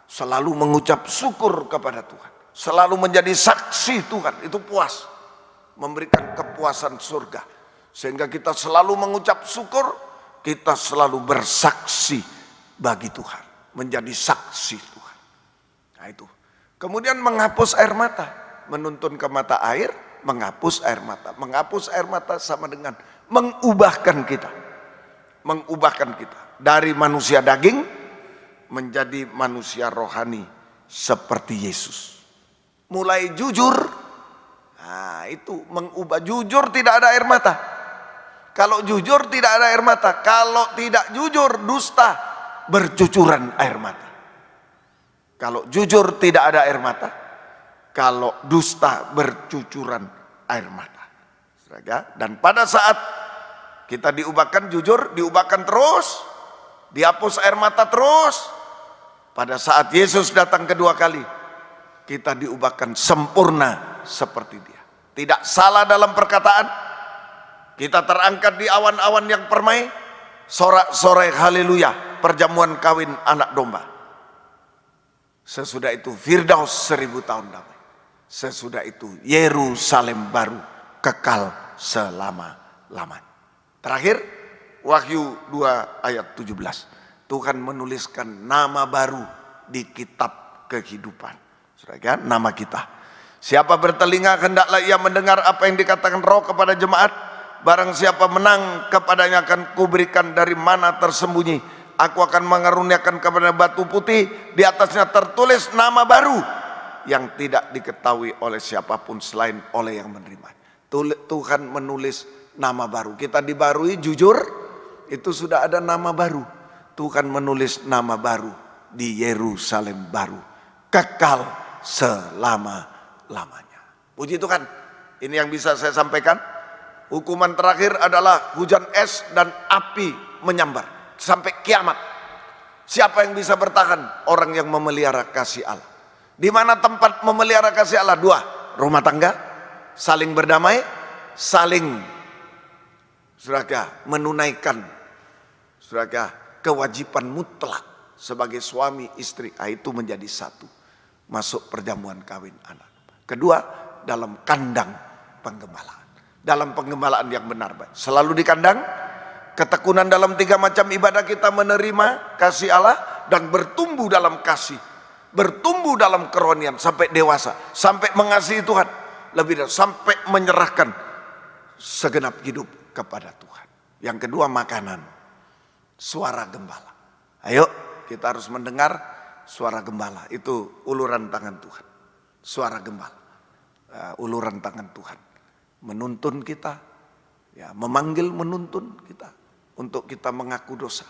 selalu mengucap syukur kepada Tuhan. Selalu menjadi saksi Tuhan, itu puas. Memberikan kepuasan surga. Sehingga kita selalu mengucap syukur, kita selalu bersaksi bagi Tuhan. Menjadi saksi Tuhan. Nah itu. Kemudian menghapus air mata. Menuntun ke mata air, menghapus air mata. Menghapus air mata sama dengan mengubahkan kita. Mengubahkan kita. Dari manusia daging menjadi manusia rohani seperti Yesus. Mulai jujur. Nah itu mengubah. Jujur tidak ada air mata. Kalau jujur tidak ada air mata. Kalau tidak jujur dusta bercucuran air mata. Kalau jujur tidak ada air mata. Kalau dusta bercucuran air mata. Dan pada saat kita diubahkan jujur, diubahkan terus, dihapus air mata terus. Pada saat Yesus datang kedua kali, kita diubahkan sempurna seperti Dia. Tidak salah dalam perkataan, kita terangkat di awan-awan yang permai, sorak-sorai haleluya, perjamuan kawin anak domba. Sesudah itu Firdaus 1000 tahun damai. Sesudah itu Yerusalem baru kekal selama-lamanya. Terakhir Wahyu 2 ayat 17. Tuhan menuliskan nama baru di kitab kehidupan. Saudara, nama kita. Siapa bertelinga hendaklah ia mendengar apa yang dikatakan Roh kepada jemaat. Barang siapa menang, kepadanya akan kuberikan dari mana tersembunyi. Aku akan mengaruniakan kepada batu putih, di atasnya tertulis nama baru yang tidak diketahui oleh siapapun selain oleh yang menerima. Tuhan menulis nama baru. Kita dibarui, jujur, itu sudah ada nama baru. Tuhan menulis nama baru di Yerusalem baru, kekal selama-lamanya. Puji Tuhan. Ini yang bisa saya sampaikan. Hukuman terakhir adalah hujan es dan api menyambar sampai kiamat. Siapa yang bisa bertahan? Orang yang memelihara kasih Allah. Di mana tempat memelihara kasih Allah? 2, rumah tangga, saling berdamai, saling menunaikan kewajiban mutlak sebagai suami istri. Itu menjadi satu, masuk perjamuan kawin anak. Kedua, dalam kandang penggembalaan. Dalam penggembalaan yang benar, selalu di kandang. Ketekunan dalam 3 macam ibadah, kita menerima kasih Allah dan bertumbuh dalam kasih, bertumbuh dalam kerohanian sampai dewasa, sampai mengasihi Tuhan lebih dari, sampai menyerahkan segenap hidup kepada Tuhan. Yang kedua, makanan, suara gembala. Ayo kita harus mendengar suara gembala. Itu uluran tangan Tuhan. Suara gembala, uluran tangan Tuhan menuntun kita, ya, memanggil, menuntun kita untuk kita mengaku dosa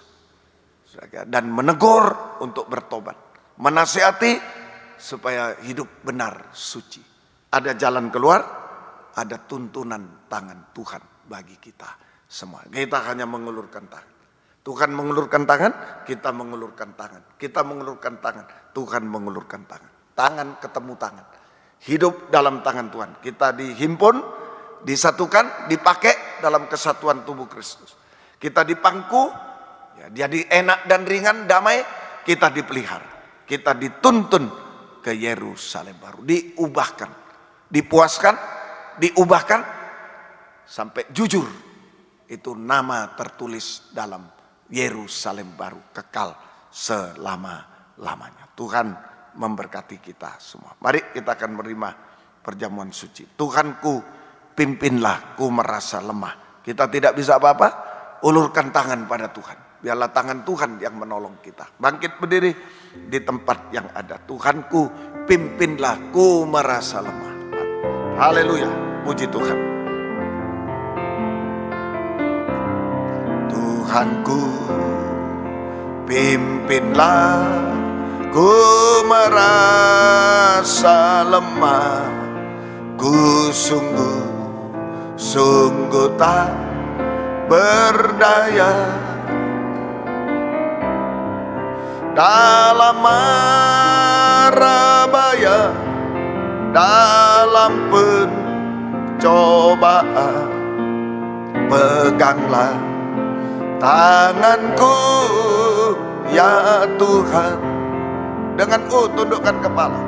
dan menegur untuk bertobat, menasihati supaya hidup benar, suci. Ada jalan keluar, ada tuntunan tangan Tuhan bagi kita semua. Kita hanya mengulurkan tangan. Tuhan mengulurkan tangan, kita mengulurkan tangan. Kita mengulurkan tangan, Tuhan mengulurkan tangan. Tangan ketemu tangan. Hidup dalam tangan Tuhan. Kita dihimpun, disatukan, dipakai dalam kesatuan tubuh Kristus. Kita dipangku, ya, jadi enak dan ringan, damai. Kita dipelihara, kita dituntun ke Yerusalem baru, diubahkan, dipuaskan, diubahkan sampai jujur. Itu nama tertulis dalam Yerusalem baru, kekal selama-lamanya. Tuhan memberkati kita semua. Mari kita akan menerima perjamuan suci. Tuhanku, pimpinlah, ku merasa lemah. Kita tidak bisa apa-apa. Ulurkan tangan pada Tuhan. Biarlah tangan Tuhan yang menolong kita. Bangkit berdiri di tempat yang ada. Tuhanku, pimpinlah, ku merasa lemah. Haleluya, puji Tuhan. Tuhanku, pimpinlah, ku merasa lemah. Ku sungguh tak berdaya dalam marabaya, dalam pencobaan. Peganglah tanganku ya Tuhan. Dengan tundukkan kepala.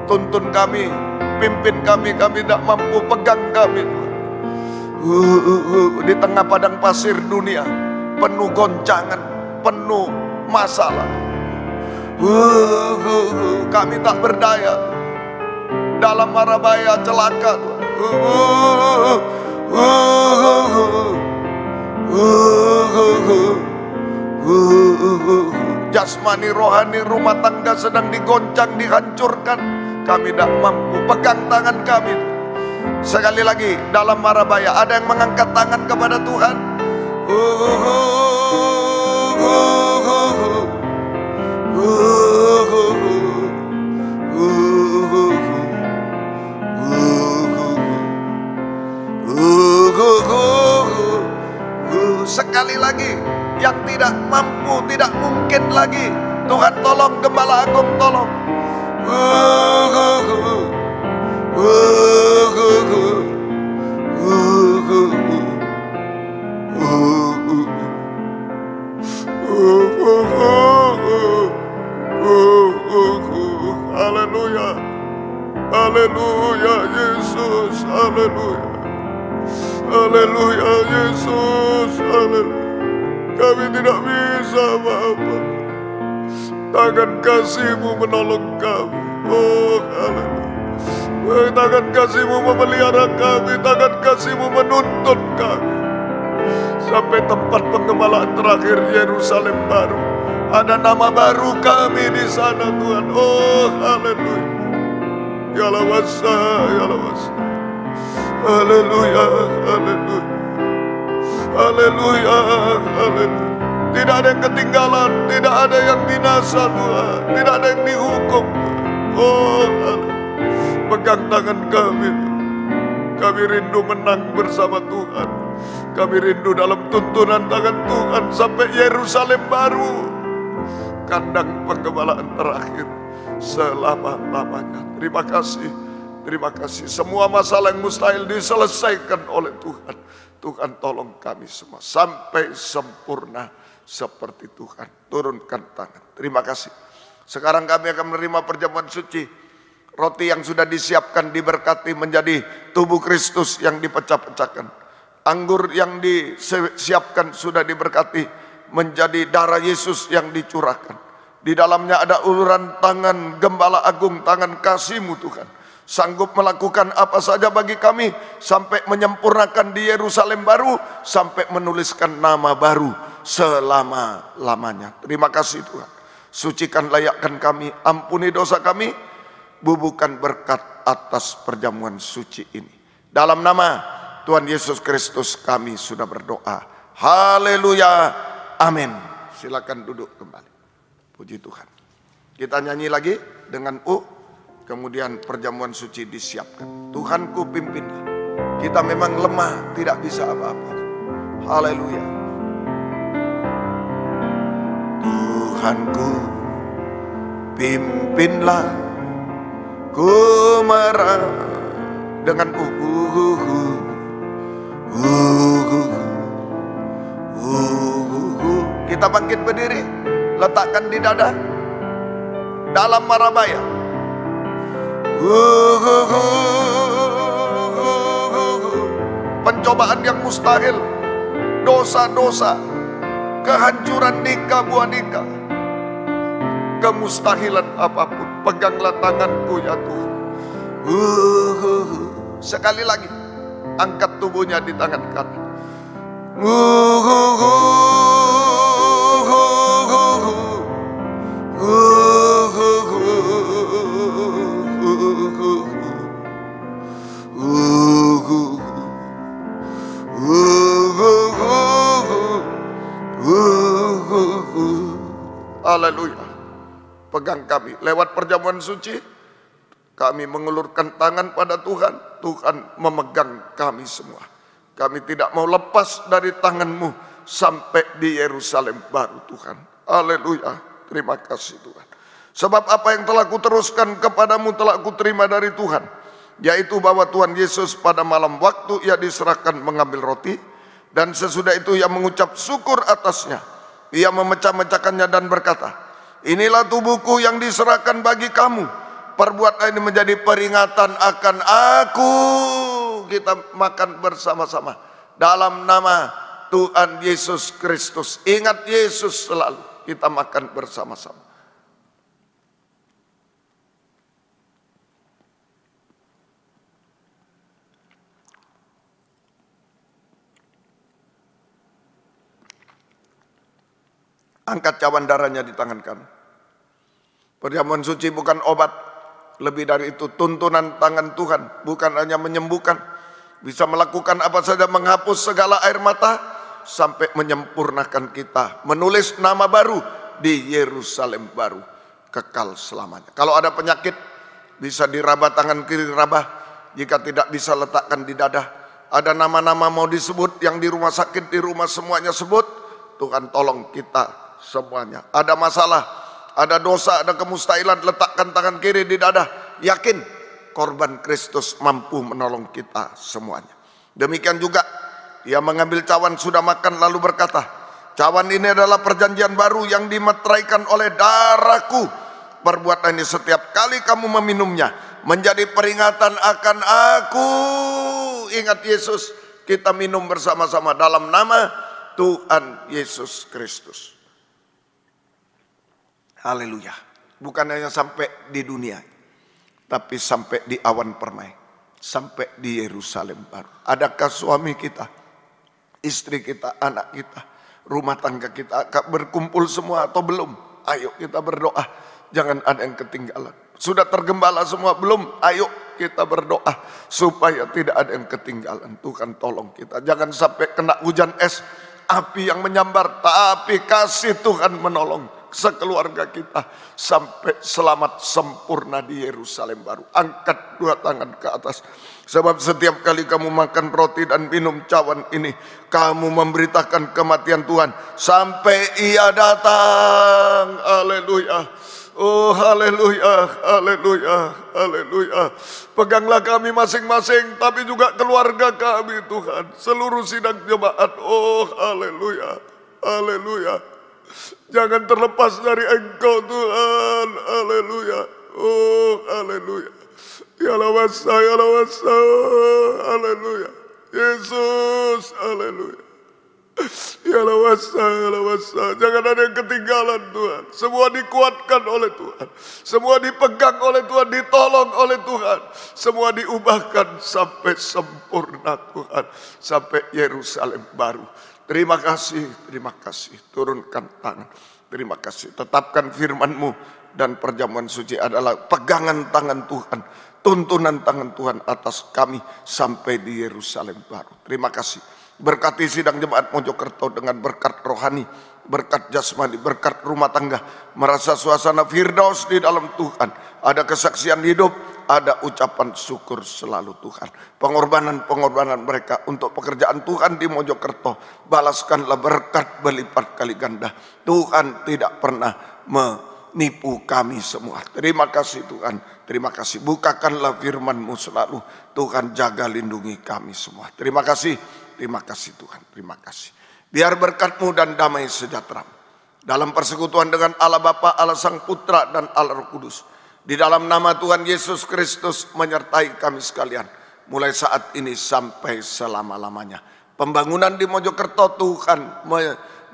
Tuntun kami, pimpin kami, kami tidak mampu, pegang kami Tuhan. Di tengah padang pasir dunia, penuh goncangan, penuh masalah. Kami tak berdaya. Dalam marabaya celaka Tuhan. Jasmani rohani rumah tangga sedang digoncang, dihancurkan. Kami tidak mampu, pegang tangan kami. Sekali lagi, dalam marabaya ada yang mengangkat tangan kepada Tuhan. sekali lagi, yang tidak mampu, tidak mungkin lagi, Tuhan tolong, Gembala Agung tolong. Haleluya, haleluya Yesus, haleluya, haleluya Yesus, haleluya. Kami tidak bisa apa-apa, tangan kasih-Mu menolong kami. Oh haleluya, tangan kasih-Mu memelihara kami, tangan kasih-Mu menuntun kami sampai tempat penggembalaan terakhir Yerusalem baru. Ada nama baru kami di sana Tuhan. Oh haleluya, ya lawasa, ya lawasa. Haleluya, haleluya, haleluya, haleluya. Tidak ada yang ketinggalan, tidak ada yang binasa Tuhan, tidak ada yang dihukum. Oh haleluya, pegang tangan kami. Kami rindu menang bersama Tuhan. Kami rindu dalam tuntunan tangan Tuhan sampai Yerusalem baru, kandang penggembalaan terakhir selama-lamanya. Terima kasih, terima kasih. Semua masalah yang mustahil diselesaikan oleh Tuhan. Tuhan tolong kami semua sampai sempurna seperti Tuhan. Turunkan tangan. Terima kasih. Sekarang kami akan menerima perjamuan suci. Roti yang sudah disiapkan diberkati menjadi tubuh Kristus yang dipecah-pecahkan. Anggur yang disiapkan sudah diberkati menjadi darah Yesus yang dicurahkan. Di dalamnya ada uluran tangan Gembala Agung, tangan kasih-Mu Tuhan. Sanggup melakukan apa saja bagi kami sampai menyempurnakan di Yerusalem baru, sampai menuliskan nama baru selama-lamanya. Terima kasih Tuhan. Sucikan, layakkan kami, ampuni dosa kami, bubuhkan berkat atas perjamuan suci ini. Dalam nama Tuhan Yesus Kristus kami sudah berdoa. Haleluya. Amin. Silakan duduk kembali. Puji Tuhan. Kita nyanyi lagi dengan kemudian perjamuan suci disiapkan. Tuhanku pimpinlah. Kita memang lemah, tidak bisa apa-apa. Haleluya. Tuhanku pimpinlah. Ku marah dengan Kita bangkit berdiri, letakkan di dada dalam marabaya. Pencobaan yang mustahil, dosa-dosa, kehancuran nikah buah nikah, kemustahilan apapun, peganglah tanganku ya Tuhan. Sekali lagi, angkat tubuhnya di tangan kanan. Haleluya. Pegang kami lewat perjamuan suci. Kami mengulurkan tangan pada Tuhan. Tuhan memegang kami semua. Kami tidak mau lepas dari tangan-Mu sampai di Yerusalem baru Tuhan. Haleluya. Terima kasih Tuhan. Sebab apa yang telah kuteruskan kepadamu telah kuterima dari Tuhan. Yaitu bahwa Tuhan Yesus pada malam waktu Ia diserahkan mengambil roti. Dan sesudah itu Ia mengucap syukur atasnya. Ia memecah-mecahkannya dan berkata, inilah tubuhku yang diserahkan bagi kamu. Perbuatlah ini menjadi peringatan akan aku. Kita makan bersama-sama dalam nama Tuhan Yesus Kristus. Ingat Yesus selalu. Kita makan bersama-sama. Angkat cawan darahnya di tangan kanan. Perjamuan suci bukan obat. Lebih dari itu tuntunan tangan Tuhan. Bukan hanya menyembuhkan. Bisa melakukan apa saja, menghapus segala air mata. Sampai menyempurnakan kita. Menulis nama baru di Yerusalem baru. Kekal selamanya. Kalau ada penyakit, bisa diraba tangan kiri, rabah. Jika tidak bisa letakkan di dada. Ada nama-nama mau disebut, yang di rumah sakit, di rumah semuanya sebut. Tuhan tolong kita semuanya. Ada masalah, ada dosa, ada kemustahilan, letakkan tangan kiri di dada. Yakin korban Kristus mampu menolong kita semuanya. Demikian juga ia mengambil cawan, sudah makan, lalu berkata, cawan ini adalah perjanjian baru yang dimeteraikan oleh darahku. Perbuatan ini setiap kali kamu meminumnya menjadi peringatan akan aku. Ingat Yesus, kita minum bersama-sama dalam nama Tuhan Yesus Kristus. Haleluya. Bukan hanya sampai di dunia, tapi sampai di awan permai, sampai di Yerusalem baru. Adakah suami kita, istri kita, anak kita, rumah tangga kita berkumpul semua atau belum? Ayo kita berdoa, jangan ada yang ketinggalan. Sudah tergembala semua belum? Ayo kita berdoa supaya tidak ada yang ketinggalan. Tuhan tolong kita, jangan sampai kena hujan es, api yang menyambar, tapi kasih Tuhan menolong sekeluarga kita sampai selamat sempurna di Yerusalem baru. Angkat dua tangan ke atas, sebab setiap kali kamu makan roti dan minum cawan ini, kamu memberitakan kematian Tuhan sampai ia datang. Haleluya. Oh haleluya, haleluya, haleluya. Peganglah kami masing-masing, tapi juga keluarga kami Tuhan, seluruh sidang jemaat. Oh haleluya, haleluya. Jangan terlepas dari Engkau Tuhan, haleluya. Oh haleluya. Ya lawasa, haleluya. Yesus, haleluya. Ya lawasa, jangan ada yang ketinggalan Tuhan. Semua dikuatkan oleh Tuhan, semua dipegang oleh Tuhan, ditolong oleh Tuhan, semua diubahkan sampai sempurna Tuhan, sampai Yerusalem baru. Terima kasih, turunkan tangan. Terima kasih, tetapkan firman-Mu, dan perjamuan suci adalah pegangan tangan Tuhan, tuntunan tangan Tuhan atas kami sampai di Yerusalem baru. Terima kasih. Berkati sidang jemaat Mojokerto dengan berkat rohani, berkat jasmani, berkat rumah tangga, merasa suasana firdaus di dalam Tuhan. Ada kesaksian hidup, ada ucapan syukur selalu Tuhan. Pengorbanan mereka untuk pekerjaan Tuhan di Mojokerto, balaskanlah berkat berlipat kali ganda. Tuhan tidak pernah menipu kami semua. Terima kasih Tuhan, terima kasih. Bukakanlah firman-Mu selalu. Tuhan jaga lindungi kami semua. Terima kasih. Terima kasih Tuhan, terima kasih. Biar berkat-Mu dan damai sejahtera dalam persekutuan dengan Allah Bapa, Allah Sang Putra, dan Allah Roh Kudus, di dalam nama Tuhan Yesus Kristus menyertai kami sekalian, mulai saat ini sampai selama-lamanya. Pembangunan di Mojokerto Tuhan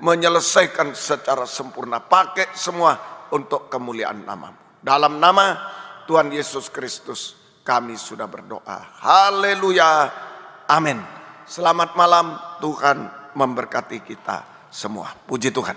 menyelesaikan secara sempurna. Pakai semua untuk kemuliaan nama-Mu. Dalam nama Tuhan Yesus Kristus kami sudah berdoa. Haleluya. Amin. Selamat malam, Tuhan memberkati kita semua. Puji Tuhan.